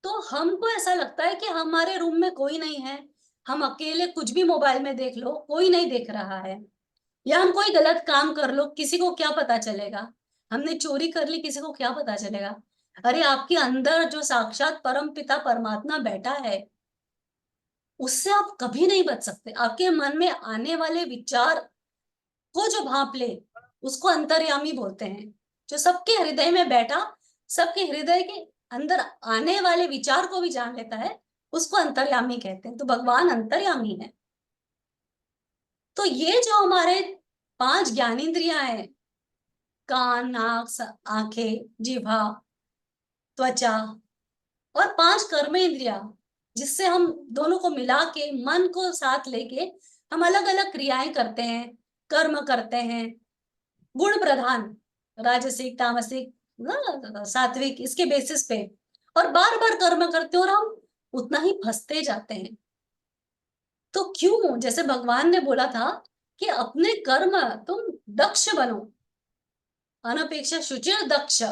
[SPEAKER 2] तो हमको ऐसा लगता है कि हमारे रूम में कोई नहीं है, हम अकेले कुछ भी मोबाइल में देख लो कोई नहीं देख रहा है, या हम कोई गलत काम कर लो किसी को क्या पता चलेगा, हमने चोरी कर ली किसी को क्या पता चलेगा। अरे आपके अंदर जो साक्षात परम पिता परमात्मा बैठा है, उससे आप कभी नहीं बच सकते। आपके मन में आने वाले विचार को जो भांप ले, उसको अंतर्यामी बोलते हैं। जो सबके हृदय में बैठा, सबके हृदय के अंदर आने वाले विचार को भी जान लेता है, उसको अंतर्यामी कहते हैं। तो भगवान अंतर्यामी है। तो ये जो हमारे 5 ज्ञानेंद्रियां हैं, कान, नाक, आंखें, जिह्वा, त्वचा, और 5 कर्मेंद्रिया, जिससे हम दोनों को मिला के मन को साथ लेके हम अलग अलग क्रियाएं करते हैं, कर्म करते हैं। गुण प्रधान, राजसिक, तामसिक, सात्विक, इसके बेसिस पे, और बार बार कर्म करते हैं और हम उतना ही फंसते जाते हैं। तो क्यों, जैसे भगवान ने बोला था कि अपने कर्म तुम दक्ष बनो, अनपेक्षा शुचिर दक्ष,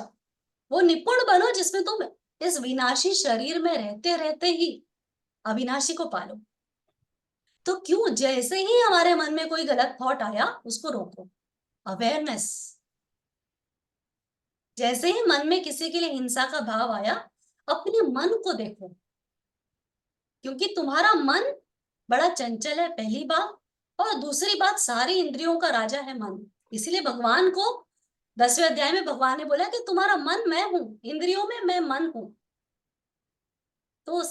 [SPEAKER 2] वो निपुण बनो जिसमें तुम इस विनाशी शरीर में रहते रहते ही अविनाशी को पालो। तो क्यों, जैसे ही हमारे मन में कोई गलत थॉट आया उसको रोको, अवेयरनेस। जैसे ही मन में किसी के लिए हिंसा का भाव आया, अपने मन को देखो, क्योंकि तुम्हारा मन बड़ा चंचल है, पहली बात। और दूसरी बात, सारी इंद्रियों का राजा है मन। इसीलिए भगवान को 10वें अध्याय में भगवान ने बोला कि तुम्हारा मन मैं हूं, इंद्रियों में मैं मन हूं। तो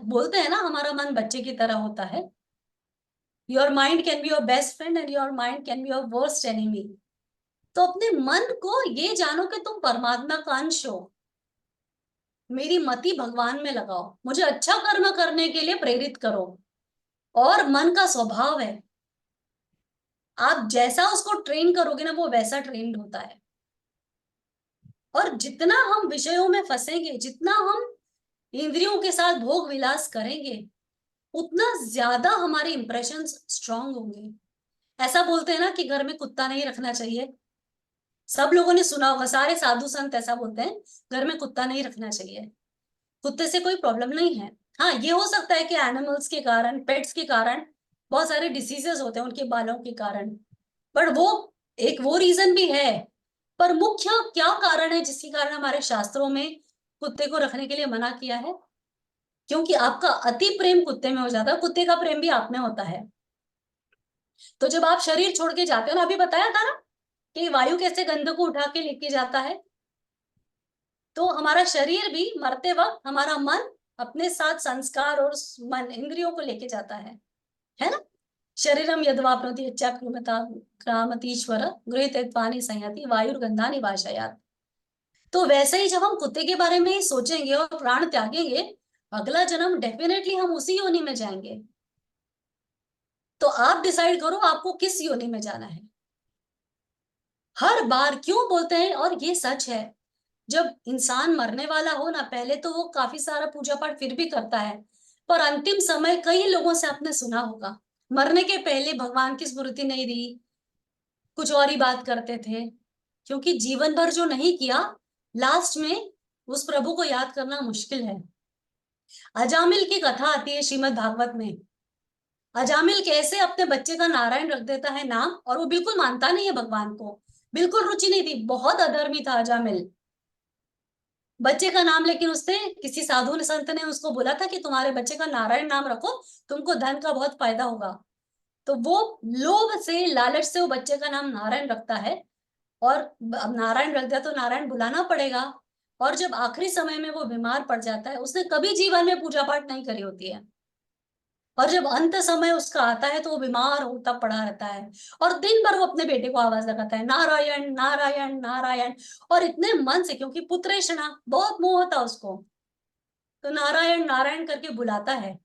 [SPEAKER 2] बोलते हैं ना, हमारा मन बच्चे की तरह होता है। Your mind can be your best friend and your mind can be your worst enemy. तो अपने मन को ये जानो कि तुम परमात्मा का अंश हो। मेरी मति भगवान में लगाओ, मुझे अच्छा कर्म करने के लिए प्रेरित करो। और मन का स्वभाव है, आप जैसा उसको ट्रेन करोगे ना, वो वैसा ट्रेंड होता है। और जितना हम विषयों में फंसेंगे, जितना हम इंद्रियों के साथ भोग विलास करेंगे, उतना ज्यादा हमारे इंप्रेशंस स्ट्रांग होंगे। ऐसा बोलते हैं ना कि घर में कुत्ता नहीं रखना चाहिए, सब लोगों ने सुना होगा, सारे साधु संत ऐसा बोलते हैं, घर में कुत्ता नहीं रखना चाहिए। कुत्ते से कोई प्रॉब्लम नहीं है। हाँ, ये हो सकता है कि एनिमल्स के कारण, पेट्स के कारण बहुत सारे डिसीजेस होते हैं उनके बालों के कारण, पर वो एक वो रीजन भी है। पर मुख्य क्या कारण है जिसके कारण हमारे शास्त्रों में कुत्ते को रखने के लिए मना किया है? क्योंकि आपका अति प्रेम कुत्ते में हो जाता है, कुत्ते का प्रेम भी आप में होता है। तो जब आप शरीर छोड़ के जाते हो ना, अभी बताया था ना कि वायु कैसे गंध को उठा के लेके जाता है, तो हमारा शरीर भी मरते वक्त हमारा मन अपने साथ संस्कार और मन इंद्रियों को लेके जाता है ना। शरीरम यद्वाप्नोति यच्चाक्रामता क्रामतीश्वर गृहीत्वानि संयति वायुर्गंधानि वाशयात्। तो वैसे ही जब हम कुत्ते के बारे में ही सोचेंगे और प्राण त्यागेंगे, अगला जन्म डेफिनेटली हम उसी योनि में जाएंगे। तो आप डिसाइड करो आपको किस योनि में जाना है। हर बार क्यों बोलते हैं, और ये सच है, जब इंसान मरने वाला हो ना, पहले तो वो काफी सारा पूजा पाठ फिर भी करता है, पर अंतिम समय कई लोगों से आपने सुना होगा, मरने के पहले भगवान की स्मृति नहीं रही, कुछ और ही बात करते थे। क्योंकि जीवन भर जो नहीं किया, लास्ट में उस प्रभु को याद करना मुश्किल है। अजामिल की कथा आती है श्रीमद् भागवत में। अजामिल कैसे अपने बच्चे का नारायण रख देता है नाम, और वो बिल्कुल मानता नहीं है भगवान को, बिल्कुल रुचि नहीं थी, बहुत अधर्मी था अजामिल। बच्चे का नाम, लेकिन उसने किसी साधु ने, संत ने उसको बोला था कि तुम्हारे बच्चे का नारायण नाम रखो, तुमको धन का बहुत फायदा होगा। तो वो लोभ से, लालच से वो बच्चे का नाम नारायण रखता है। और अब नारायण रख दिया तो नारायण बुलाना पड़ेगा। और जब आखिरी समय में वो बीमार पड़ जाता है, उसने कभी जीवन में पूजा पाठ नहीं करी होती है, और जब अंत समय उसका आता है तो वो बीमार होता पड़ा रहता है, और दिन भर वो अपने बेटे को आवाज लगाता है, नारायण नारायण नारायण। और इतने मन से, क्योंकि पुत्रेषणा, बहुत मोह था उसको, तो नारायण नारायण करके बुलाता है।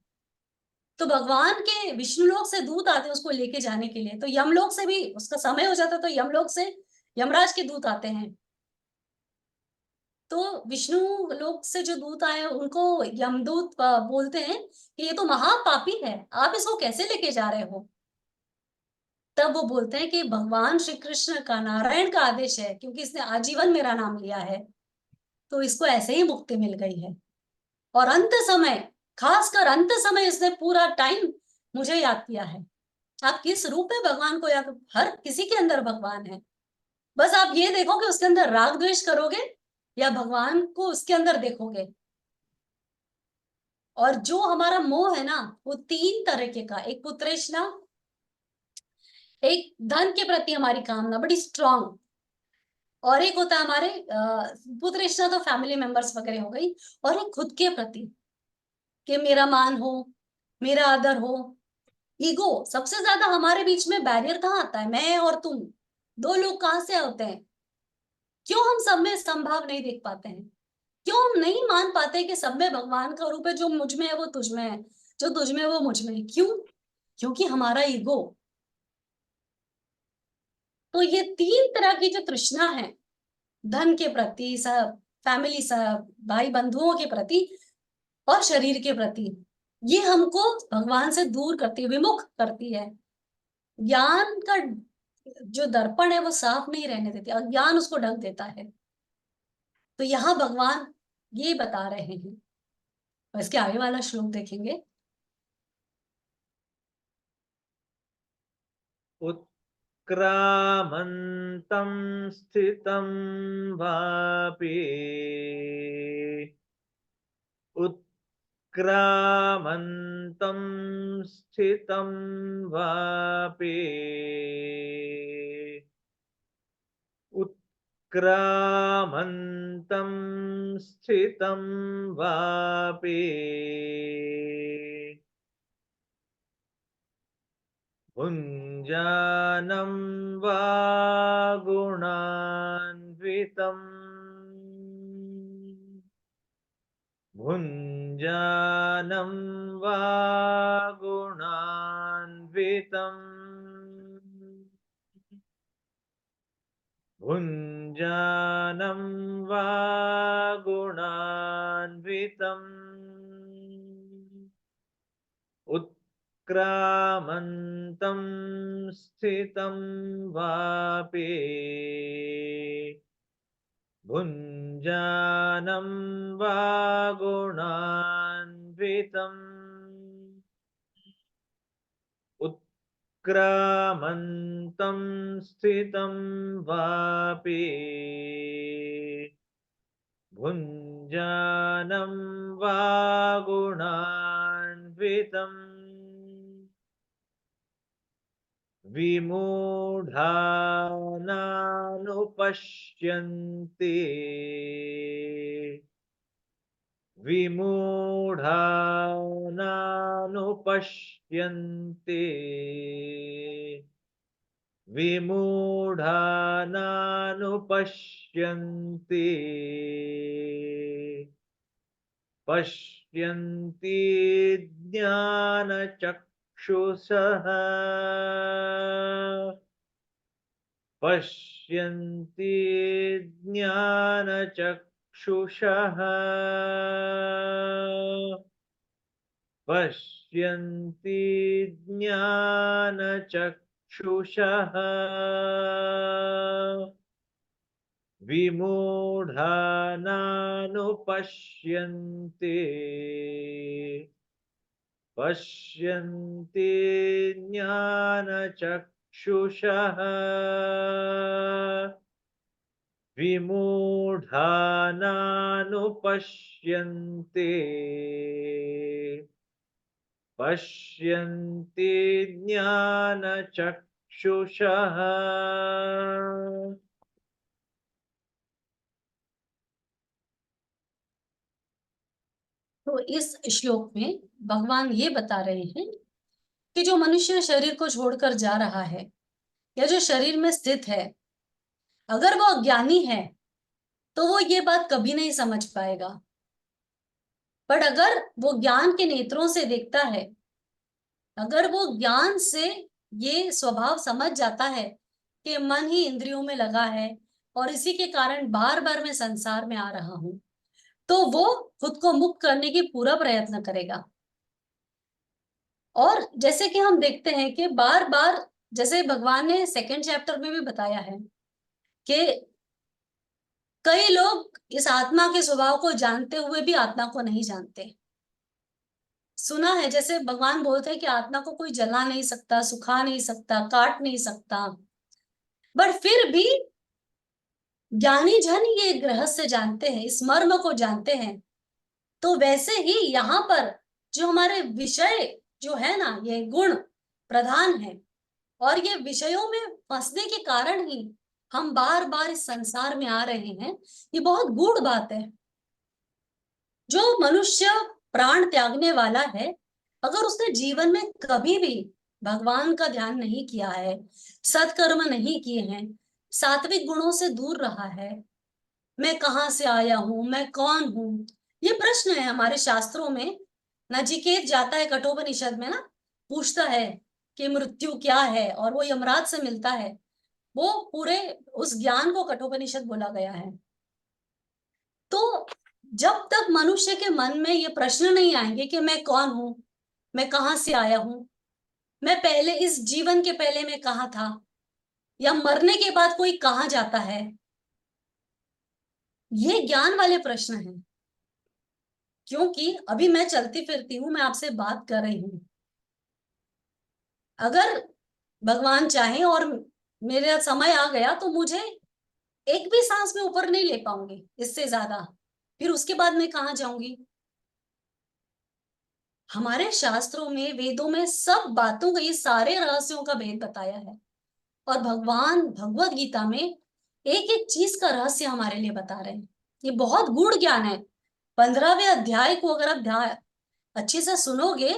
[SPEAKER 2] तो भगवान के विष्णुलोक से दूत आते हैं उसको लेके जाने के लिए, तो यमलोक से भी उसका समय हो जाता है, तो यमलोक से यमराज के दूत आते हैं। तो विष्णु लोक से जो दूत आए उनको यमदूत बोलते हैं कि ये तो महापापी है, आप इसको कैसे लेके जा रहे हो। तब वो बोलते हैं कि भगवान श्री कृष्ण का, नारायण का आदेश है, क्योंकि इसने आजीवन मेरा नाम लिया है, तो इसको ऐसे ही मुक्ति मिल गई है। और अंत समय, खासकर अंत समय, इसने पूरा टाइम मुझे याद किया है। आप किस रूप में भगवान को याद, हर किसी के अंदर भगवान है, बस आप ये देखो कि उसके अंदर राग द्वेष करोगे या भगवान को उसके अंदर देखोगे। और जो हमारा मोह है ना, वो तीन तरीके का, एक पुत्रेष्णा, एक धन के प्रति हमारी कामना बड़ी स्ट्रांग, और एक होता है हमारे पुत्रेष्णा तो फैमिली मेंबर्स वगैरह हो गई, और एक खुद के प्रति कि मेरा मान हो, मेरा आदर हो। ईगो सबसे ज्यादा हमारे बीच में बैरियर कहाँ आता है, मैं और तुम, दो लोग कहाँ से होते हैं। क्यों हम सब में संभाव नहीं देख पाते हैं, क्यों हम नहीं मान पाते कि सब में भगवान का रूप है, जो मुझ में है वो तुझ में है, जो तुझ में है वो मुझ में है, क्यों? क्योंकि हमारा ईगो। तो ये तीन तरह की जो तृष्णा है, धन के प्रति, सब फैमिली, सब भाई बंधुओं के प्रति, और शरीर के प्रति, ये हमको भगवान से दूर करती है, विमुख करती है। ज्ञान का जो दर्पण है वो साफ नहीं रहने देती, अज्ञान उसको ढक देता है। तो यहाँ भगवान ये बता रहे हैं, और इसके आगे वाला श्लोक देखेंगे।
[SPEAKER 1] उत्क्रामन्तं स्थितं वापि उत्क्रामन्तं स्थितं वापि उत्क्रामन्तं स्थितं वापि भुञ्जानं वा गुणान्वितम् भुञ्जानं वा गुणान्वितम् भुञ्जानं वा गुणान्वितम् उत्क्रामन्तं स्थितं वापि भुञ्जानं वा गुणान्वितम् उत्क्रामन्तं स्थितं वापि भुञ्जानं वा गुणान्वितम् विमूढानानुपश्यन्ति विमूढानानुपश्यन्ति विमूढानानुपश्यन्ति पश्यन्ति ज्ञानचक्षुषः पश्यन्ति ज्ञानचक्षुषः पश्यन्ति ज्ञानचक्षुषः विमूढानानुपश्यन्ति पश्यन्ति ज्ञानचक्षुषः विमूढानानुपश्यन्ति पश्यन्ति ज्ञानचक्षुषः
[SPEAKER 2] तो इस श्लोक में भगवान ये बता रहे हैं कि जो मनुष्य शरीर को छोड़कर जा रहा है या जो शरीर में स्थित है, अगर वो अज्ञानी है तो वो ये बात कभी नहीं समझ पाएगा। पर अगर वो ज्ञान के नेत्रों से देखता है, अगर वो ज्ञान से ये स्वभाव समझ जाता है कि मन ही इंद्रियों में लगा है और इसी के कारण बार बार मैं संसार में आ रहा हूं, तो वो खुद को मुक्त करने की पूरा प्रयत्न करेगा। और जैसे कि हम देखते हैं कि बार बार, जैसे भगवान ने सेकंड चैप्टर में भी बताया है कि कई लोग इस आत्मा के स्वभाव को जानते हुए भी आत्मा को नहीं जानते। सुना है जैसे भगवान बोलते हैं कि आत्मा को कोई जला नहीं सकता, सुखा नहीं सकता, काट नहीं सकता, बट फिर भी ज्ञानी जन ये रहस्य जानते हैं, इस मर्म को जानते हैं। तो वैसे ही यहाँ पर जो हमारे विषय जो है ना, ये गुण प्रधान है और ये विषयों में फंसने के कारण ही हम बार बार इस संसार में आ रहे हैं। ये बहुत गूढ़ बात है। जो मनुष्य प्राण त्यागने वाला है, अगर उसने जीवन में कभी भी भगवान का ध्यान नहीं किया है, सत्कर्म नहीं किए हैं, सात्विक गुणों से दूर रहा है, मैं कहाँ से आया हूं, मैं कौन हूं, ये प्रश्न है हमारे शास्त्रों में। नचिकेत जाता है कठोपनिषद में ना, पूछता है कि मृत्यु क्या है, और वो यमराज से मिलता है। वो पूरे उस ज्ञान को कठोपनिषद बोला गया है। तो जब तक मनुष्य के मन में ये प्रश्न नहीं आएंगे कि मैं कौन हूं, मैं कहाँ से आया हूं, मैं पहले इस जीवन के पहले मैं कहाँ था, या मरने के बाद कोई कहाँ जाता है, ये ज्ञान वाले प्रश्न हैं। क्योंकि अभी मैं चलती फिरती हूं, मैं आपसे बात कर रही हूं, अगर भगवान चाहे और मेरा समय आ गया तो मुझे एक भी सांस में ऊपर नहीं ले पाऊंगी इससे ज्यादा, फिर उसके बाद मैं कहाँ जाऊंगी। हमारे शास्त्रों में, वेदों में सब बातों का, ये सारे रहस्यों का भेद बताया है। और भगवान भगवत गीता में एक एक चीज का रहस्य हमारे लिए बता रहे हैं। ये बहुत गूढ़ ज्ञान है। 15वें अध्याय को अगर आप ध्यान अच्छे से सुनोगे,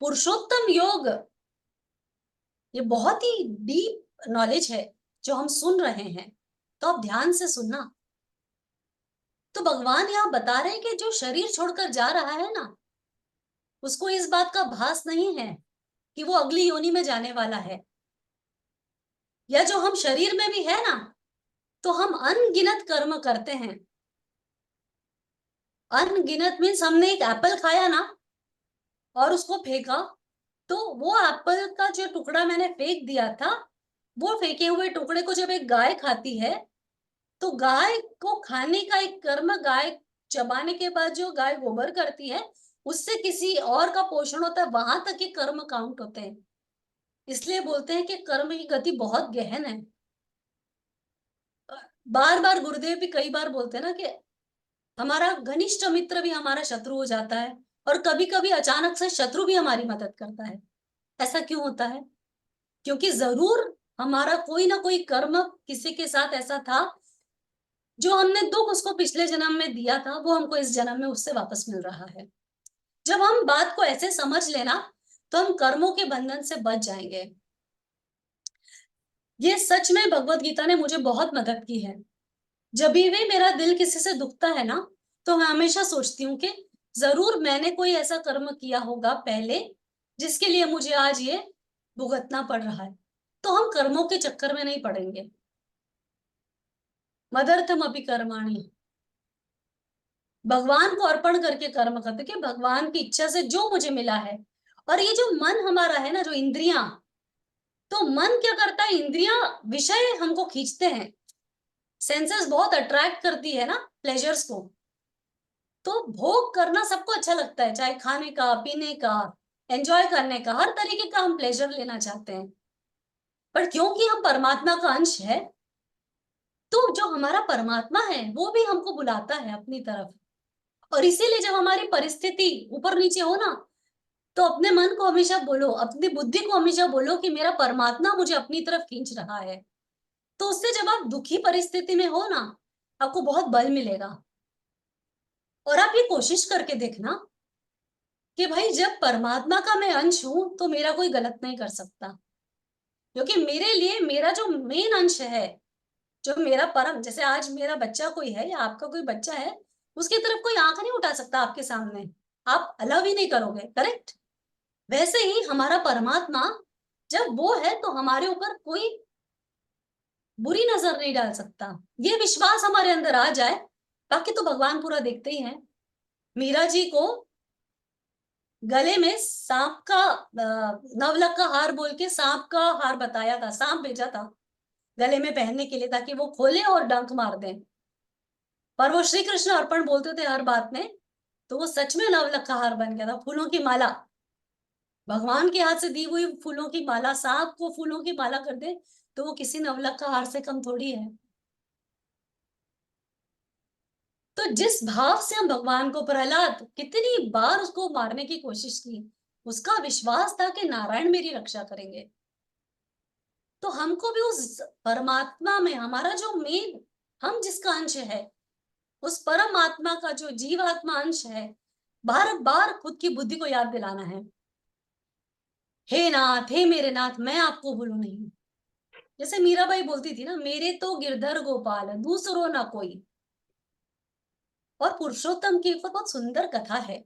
[SPEAKER 2] पुरुषोत्तम योग, ये बहुत ही डीप नॉलेज है जो हम सुन रहे हैं, तो आप ध्यान से सुनना। तो भगवान यहाँ बता रहे हैं कि जो शरीर छोड़कर जा रहा है ना, उसको इस बात का भास नहीं है कि वो अगली योनि में जाने वाला है। या जो हम शरीर में भी है ना, तो हम अनगिनत कर्म करते हैं। अनगिनत मीन्स हमने एक एप्पल खाया ना और उसको फेंका, तो वो एप्पल का जो टुकड़ा मैंने फेंक दिया था, वो फेंके हुए टुकड़े को जब एक गाय खाती है, तो गाय को खाने का एक कर्म, गाय चबाने के बाद जो गाय गोबर करती है, उससे किसी और का पोषण होता है, वहां तक के कर्म काउंट होते हैं। इसलिए बोलते हैं कि कर्म की गति बहुत गहन है। बार बार गुरुदेव भी कई बार बोलते हैं ना कि हमारा घनिष्ठ मित्र भी हमारा शत्रु हो जाता है, और कभी कभी अचानक से शत्रु भी हमारी मदद करता है। ऐसा क्यों होता है? क्योंकि जरूर हमारा कोई ना कोई कर्म किसी के साथ ऐसा था, जो हमने दुख उसको पिछले जन्म में दिया था, वो हमको इस जन्म में उससे वापस मिल रहा है। जब हम बात को ऐसे समझ लेना, तो हम कर्मों के बंधन से बच जाएंगे। ये सच में भगवत गीता ने मुझे बहुत मदद की है। जब भी मेरा दिल किसी से दुखता है ना, तो मैं हमेशा सोचती हूँ कि जरूर मैंने कोई ऐसा कर्म किया होगा पहले, जिसके लिए मुझे आज ये भुगतना पड़ रहा है। तो हम कर्मों के चक्कर में नहीं पड़ेंगे। मदर्थम अपि कर्माणि, भगवान को अर्पण करके कर्म करते कि भगवान की इच्छा से जो मुझे मिला है। और ये जो मन हमारा है ना, जो इंद्रियां, तो मन क्या करता है, इंद्रियां विषय हमको खींचते हैं, सेंसेस बहुत अट्रैक्ट करती है ना प्लेजर्स को। तो भोग करना सबको अच्छा लगता है, चाहे खाने का, पीने का, एंजॉय करने का, हर तरीके का हम प्लेजर लेना चाहते हैं। पर क्योंकि हम परमात्मा का अंश है, तो जो हमारा परमात्मा है वो भी हमको बुलाता है अपनी तरफ। और इसीलिए जब हमारी परिस्थिति ऊपर नीचे हो ना, तो अपने मन को हमेशा बोलो, अपनी बुद्धि को हमेशा बोलो कि मेरा परमात्मा मुझे अपनी तरफ खींच रहा है। तो उससे जब आप दुखी परिस्थिति में हो ना, आपको बहुत बल मिलेगा। और आप ये कोशिश करके देखना कि भाई जब परमात्मा का मैं अंश हूं तो मेरा कोई गलत नहीं कर सकता, क्योंकि मेरे लिए मेरा जो मेन अंश है, जो मेरा परम, जैसे आज मेरा बच्चा कोई है या आपका कोई बच्चा है, उसकी तरफ कोई आंख नहीं उठा सकता आपके सामने, आप अलाउ ही नहीं करोगे, करेक्ट। वैसे ही हमारा परमात्मा जब वो है तो हमारे ऊपर कोई बुरी नजर नहीं डाल सकता। ये विश्वास हमारे अंदर आ जाए, बाकी तो भगवान पूरा देखते ही हैं। मीरा जी को गले में सांप का नवलक का हार बोल के सांप का हार बताया था, सांप भेजा था गले में पहनने के लिए ताकि वो खोले और डंक मार दें, पर वो श्री कृष्ण अर्पण बोलते थे हर बात में, तो वो सच में नवलक का हार बन गया था, फूलों की माला। भगवान के हाथ से दी हुई फूलों की माला सांप को फूलों की माला कर दे तो वो किसी नवलक का हार से कम थोड़ी है। तो जिस भाव से हम भगवान को, प्रहलाद कितनी बार उसको मारने की कोशिश की, उसका विश्वास था कि नारायण मेरी रक्षा करेंगे। तो हमको भी उस परमात्मा में, हमारा जो मेन, हम जिसका अंश है, उस परमात्मा का जो जीवात्मा अंश है, बार बार खुद की बुद्धि को याद दिलाना है, हे नाथ, हे मेरे नाथ, मैं आपको भूलू नहीं। जैसे मीराबाई बोलती थी ना, मेरे तो गिरधर गोपाल दूसरो ना कोई। और पुरुषोत्तम की एक बहुत सुंदर कथा है।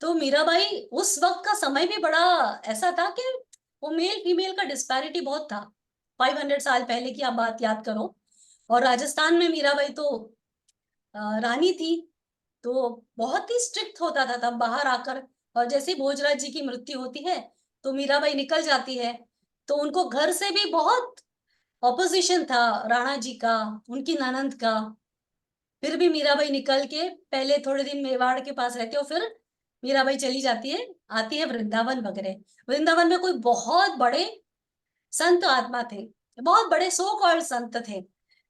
[SPEAKER 2] तो मीराबाई, उस वक्त का समय भी बड़ा ऐसा था कि वो मेल फीमेल का डिस्पैरिटी बहुत था। 500 साल पहले की आप बात याद करो, और राजस्थान में मीराबाई तो रानी थी, तो बहुत ही स्ट्रिक्ट होता था तब बाहर आकर। और जैसे ही भोजराज जी की मृत्यु होती है तो मीराबाई निकल जाती है, तो उनको घर से भी बहुत ऑपोजिशन था, राणा जी का, उनकी ननंद का। फिर भी मीराबाई निकल के पहले थोड़े दिन मेवाड़ के पास रहती है और फिर मीराबाई चली जाती है, आती है वृंदावन वगैरह। वृंदावन में कोई बहुत बड़े संत आत्मा थे, बहुत बड़े सो कॉल्ड संत थे,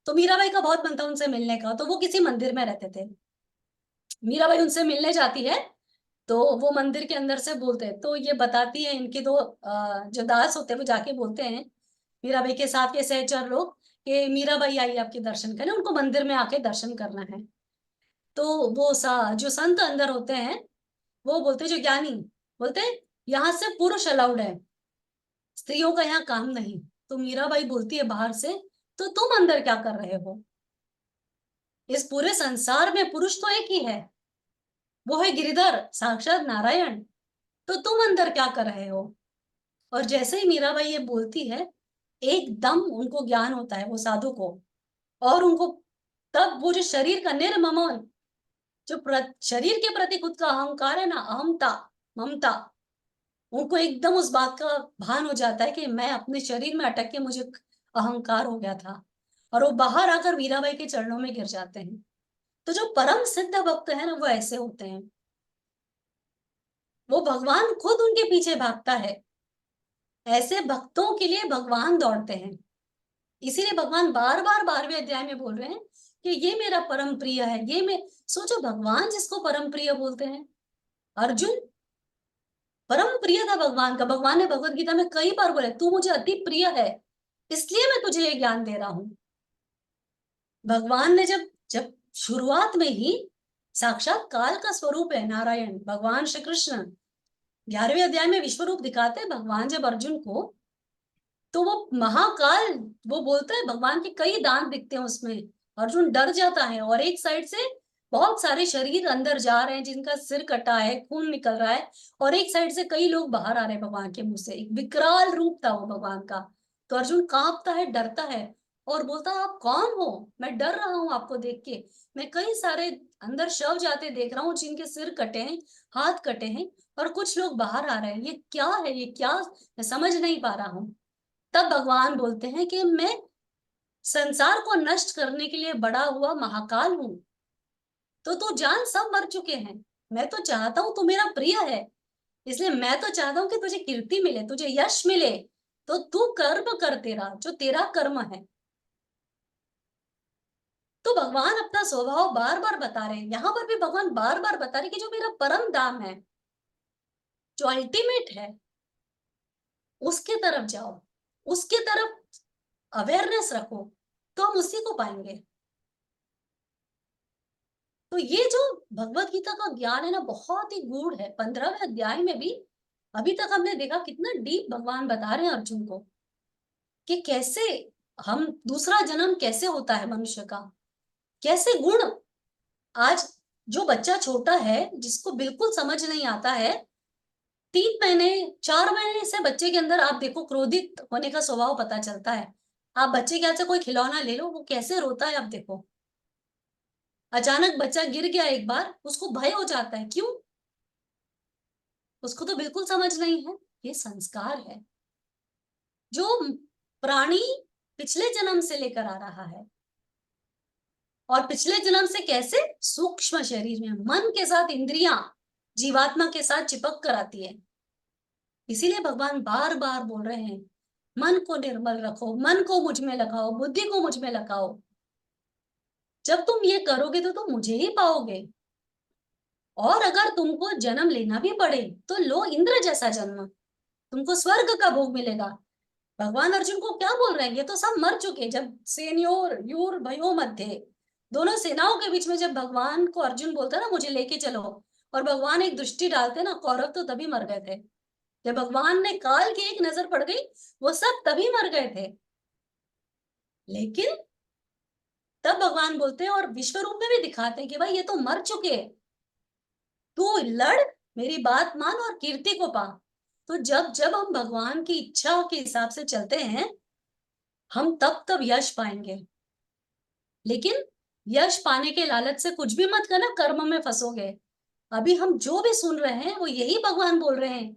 [SPEAKER 2] तो मीराबाई का बहुत मन था उनसे मिलने का, तो वो किसी मंदिर में रहते थे। मीराबाई उनसे मिलने जाती है, तो वो मंदिर के अंदर से बोलते हैं, तो ये बताती है, इनके दो जो दास होते हैं वो जाके बोलते हैं मीराबाई के साथ के सहचर लोग कि मीराबाई आई आपके दर्शन करने, उनको मंदिर में आके दर्शन करना है। तो वो जो संत अंदर होते हैं वो बोलते, जो ज्ञानी बोलते, यहाँ से पुरुष अलाउड है, स्त्रियों का यहाँ काम नहीं। तो मीराबाई बोलती है बाहर से, तो तुम अंदर क्या कर रहे हो, इस पूरे संसार में पुरुष तो एक ही है, वो है गिरिधर साक्षात नारायण, तो तुम अंदर क्या कर रहे हो। और जैसे ही मीराबाई ये बोलती है, एकदम उनको ज्ञान होता है वो साधु को, और उनको तब वो जो शरीर का निर्ममन, जो शरीर के प्रति खुद का अहंकार है ना, अहमता, ममता, उनको एकदम उस बात का भान हो जाता है कि मैं अपने शरीर में अटक के मुझे अहंकार हो गया था, और वो बाहर आकर मीराबाई के चरणों में गिर जाते हैं। तो जो परम सिद्ध भक्त है ना, वो ऐसे होते हैं, वो भगवान खुद उनके पीछे भागता है। ऐसे भक्तों के लिए भगवान दौड़ते हैं, इसीलिए भगवान बार बार 12वें अध्याय में बोल रहे हैं कि ये मेरा परम प्रिय है। ये मैं सोचो, भगवान जिसको परम प्रिय बोलते हैं, अर्जुन परम प्रिय था भगवान का। भगवान ने भगवत गीता में कई बार बोला, तू मुझे अति प्रिय है, इसलिए मैं तुझे ये ज्ञान दे रहा हूं। भगवान ने जब जब शुरुआत में ही, साक्षात काल का स्वरूप है नारायण भगवान श्री कृष्ण, 11वें अध्याय में विश्व रूप दिखाते हैं भगवान जब अर्जुन को, तो वो महाकाल, वो बोलता है, भगवान के कई दांत दिखते हैं उसमें, अर्जुन डर जाता है, और एक साइड से बहुत सारे शरीर अंदर जा रहे हैं जिनका सिर कटा है, खून निकल रहा है, और एक साइड से कई लोग बाहर आ रहे हैं भगवान के मुंह से। एक विकराल रूप था वो भगवान का। तो अर्जुन कांपता है, डरता है, और बोलता है, आप कौन हो, मैं डर रहा हूं आपको देख के, मैं कई सारे अंदर शव जाते देख रहा हूँ जिनके सिर कटे हैं, हाथ कटे हैं, और कुछ लोग बाहर आ रहे हैं, ये क्या है, ये क्या, मैं समझ नहीं पा रहा हूँ। तब भगवान बोलते हैं कि मैं संसार को नष्ट करने के लिए बड़ा हुआ महाकाल हूं, तो तू जान, सब मर चुके हैं, मैं तो चाहता हूं, तू मेरा प्रिय है, इसलिए मैं तो चाहता हूं कि तुझे कीर्ति मिले, तुझे यश मिले, तो तू कर्म कर, तेरा जो तेरा कर्म है। तो भगवान अपना स्वभाव बार बार बता रहे हैं, यहां पर भी भगवान बार बार बता रहे कि जो मेरा परम धाम है, जो अल्टीमेट है, उसके तरफ जाओ, उसके तरफ अवेयरनेस रखो, तो हम उसी को पाएंगे। तो ये जो भगवत गीता का ज्ञान है ना, बहुत ही गूढ़ है। 15वें अध्याय में भी अभी तक हमने देखा कितना डीप भगवान बता रहे हैं अर्जुन को कि कैसे हम दूसरा जन्म कैसे होता है मनुष्य का, कैसे गुण। आज जो बच्चा छोटा है जिसको बिल्कुल समझ नहीं आता है, 3 महीने 4 महीने से बच्चे के अंदर आप देखो क्रोधित होने का स्वभाव पता चलता है। आप बच्चे के हाथ से कोई खिलौना ले लो, वो कैसे रोता है आप देखो। अचानक बच्चा गिर गया एक बार, उसको भय हो जाता है, क्यों? उसको तो बिल्कुल समझ नहीं है। ये संस्कार है जो प्राणी पिछले जन्म से लेकर आ रहा है। और पिछले जन्म से कैसे? सूक्ष्म शरीर में मन के साथ इंद्रियां जीवात्मा के साथ चिपक कर आती है। इसीलिए भगवान बार बार बोल रहे हैं, मन को निर्मल रखो, मन को मुझ में लगाओ, बुद्धि को मुझ में लगाओ। जब तुम ये करोगे तो तुम मुझे ही पाओगे। और अगर तुमको जन्म लेना भी पड़े तो लो इंद्र जैसा जन्म, तुमको स्वर्ग का भोग मिलेगा। भगवान अर्जुन को क्या बोल रहे हैं? ये तो सब मर चुके। जब सेनयोर यूर भयो मध्य, दोनों सेनाओं के बीच में जब भगवान को अर्जुन बोलता है ना मुझे लेके चलो, और भगवान एक दृष्टि डालते ना, कौरव तो तभी मर गए थे। जब भगवान ने काल की एक नजर पड़ गई, वो सब तभी मर गए थे। लेकिन तब भगवान बोलते हैं और विश्व रूप में भी दिखाते हैं कि भाई ये तो मर चुके, तू लड़, मेरी बात मान और कीर्ति को पा। तो जब जब हम भगवान की इच्छा के हिसाब से चलते हैं, हम तब तब यश पाएंगे। लेकिन यश पाने के लालच से कुछ भी मत करना, कर्म में फंसोगे। अभी हम जो भी सुन रहे हैं वो यही भगवान बोल रहे हैं,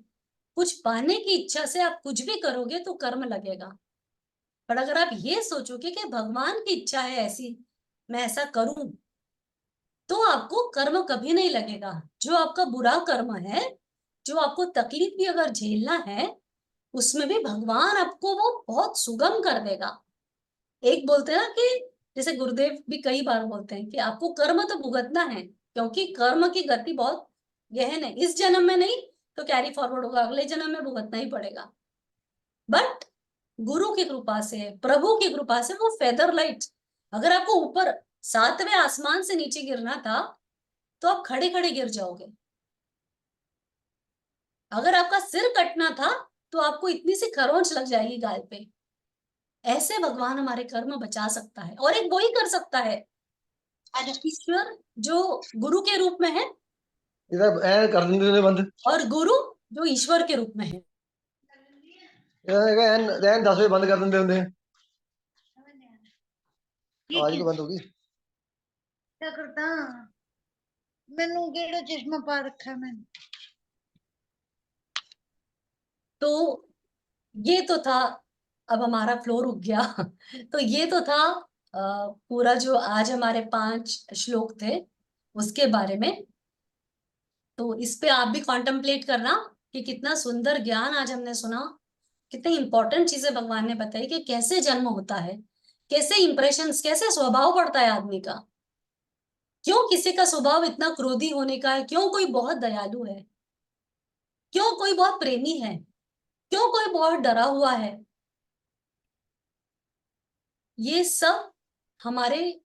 [SPEAKER 2] कुछ पाने की इच्छा से आप कुछ भी करोगे तो कर्म लगेगा। पर अगर आप ये सोचोगे कि भगवान की इच्छा है ऐसी, मैं ऐसा करूं, तो आपको कर्म कभी नहीं लगेगा। जो आपका बुरा कर्म है, जो आपको तकलीफ भी अगर झेलना है, उसमें भी भगवान आपको वो बहुत सुगम कर देगा। एक बोलते हैं ना कि जैसे गुरुदेव भी कई बार बोलते हैं कि आपको कर्म तो भुगतना है, क्योंकि कर्म की गति बहुत गहन है। इस जन्म में नहीं तो कैरी फॉरवर्ड होगा, अगले जन्म में भुगतना ही पड़ेगा। बट गुरु की कृपा से, प्रभु की कृपा से वो फेदर लाइट, अगर आपको ऊपर 7वें आसमान से नीचे गिरना था तो आप खड़े खड़े गिर जाओगे। अगर आपका सिर कटना था तो आपको इतनी सी खरोंच लग जाएगी गाल पे। ऐसे भगवान हमारे कर्म बचा सकता है, और एक वो ही कर सकता है, ईश्वर जो गुरु के रूप में है,
[SPEAKER 3] इधर ऐ कर देंगे ने बंद,
[SPEAKER 2] और गुरु जो ईश्वर के रूप में है।
[SPEAKER 3] ऐन ऐन 10 बजे बंद कर देंगे होंगे, आवाज तो बंद होगी।
[SPEAKER 4] क्या करता मैनू केड़ा चश्मा पा रखा है मैंने।
[SPEAKER 2] तो ये तो था, अब हमारा फ्लो रुक गया। तो ये तो था पूरा जो आज हमारे 5 श्लोक थे उसके बारे में। तो इस पे आप भी कॉन्टेम्पलेट करना कि कितना सुंदर ज्ञान आज हमने सुना, कितनी इंपॉर्टेंट चीजें भगवान ने बताई कि कैसे जन्म होता है, कैसे इंप्रेशंस, कैसे स्वभाव पड़ता है आदमी का, क्यों किसी का स्वभाव इतना क्रोधी होने का है, क्यों कोई बहुत दयालु है, क्यों कोई बहुत प्रेमी है, क्यों कोई बहुत डरा हुआ है। ये सब हमारे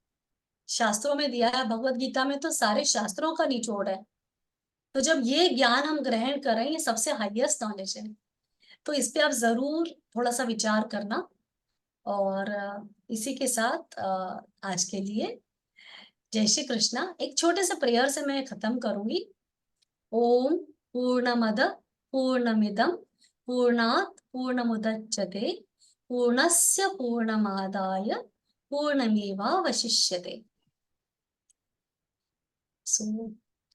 [SPEAKER 2] शास्त्रों में दिया है। भगवत गीता में तो सारे शास्त्रों का निचोड़ है। तो जब ये ज्ञान हम ग्रहण करें, ये सबसे हाईएस्ट नॉलेज है, तो इस पे आप जरूर थोड़ा सा विचार करना। और इसी के साथ आज के लिए जय श्री कृष्णा। एक छोटे से प्रेयर से मैं खत्म करूंगी। ओम पूर्णमद पूर्णमिदम पूर्णात् पूर्णमुदच्यते पूर्णस्य पूर्णमादाय पूर्णमेवावशिष्यते। So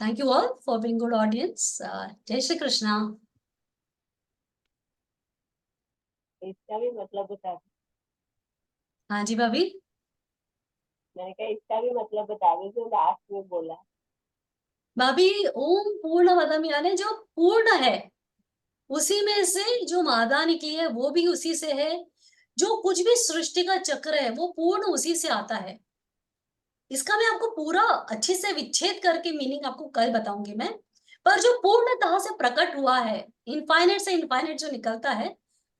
[SPEAKER 2] thank you all for being good audience. जय श्री कृष्णा।
[SPEAKER 5] इसका भी मतलब बता दो।
[SPEAKER 2] हाँ जी भाभी।
[SPEAKER 5] मैंने कहा इसका भी मतलब बता दो जो लास्ट में बोला।
[SPEAKER 2] भाभी ओम पूर्णमदम यानी जो पूर्ण है, उसी में से जो मादा निकली है वो भी उसी से है। जो कुछ भी सृष्टि का चक्र है वो पूर्ण उसी से आता है। इसका मैं आपको पूरा अच्छे से विच्छेद करके मीनिंग आपको कल बताऊंगी मैं। पर जो पूर्णतः से प्रकट हुआ है, इनफाइनाइट से इनफाइनाइट जो निकलता है,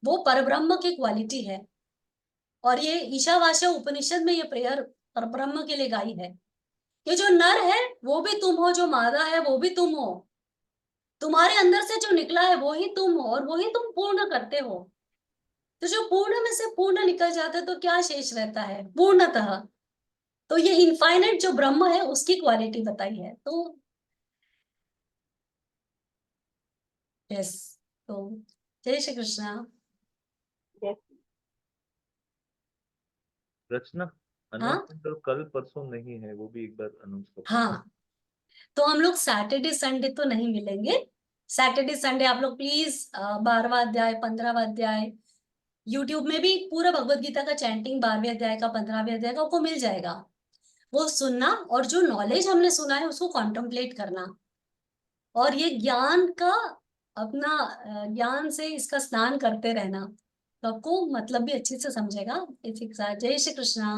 [SPEAKER 2] वो परब्रह्म की क्वालिटी है। और ये ईशावास्य उपनिषद में ये प्रेयर परब्रह्म के लिए गाई है ये जो नर है वो भी तुम हो, जो मादा है वो भी तुम हो, तुम्हारे अंदर से जो निकला है वो ही तुम हो और वो ही तुम पूर्ण करते हो। तो जो पूर्ण में से पूर्ण निकल जाता है तो क्या शेष रहता है? पूर्णतः। तो ये इनफाइनाइट जो ब्रह्म है उसकी क्वालिटी बताई है। तो यस, तो जय श्री कृष्णा।
[SPEAKER 5] जैसे
[SPEAKER 1] रचना
[SPEAKER 2] हाँ
[SPEAKER 1] अनाउंसमेंट तो कल परसों नहीं है, वो भी एक बार अनाउंस कर।
[SPEAKER 2] हाँ, तो हम लोग सैटरडे संडे तो नहीं मिलेंगे। सैटरडे संडे आप लोग प्लीज 12वां अध्याय 15वां अध्याय यूट्यूब में भी पूरा भगवत गीता का चैंटिंग 12वें अध्याय का 15वें अध्याय का आपको मिल जाएगा, वो सुनना और जो नॉलेज हमने सुना है उसको कॉन्टेम्पलेट करना और ये ज्ञान का अपना ज्ञान से इसका स्नान करते रहना, तो आपको मतलब भी अच्छे से समझेगा। इसी के साथ जय श्री कृष्णा।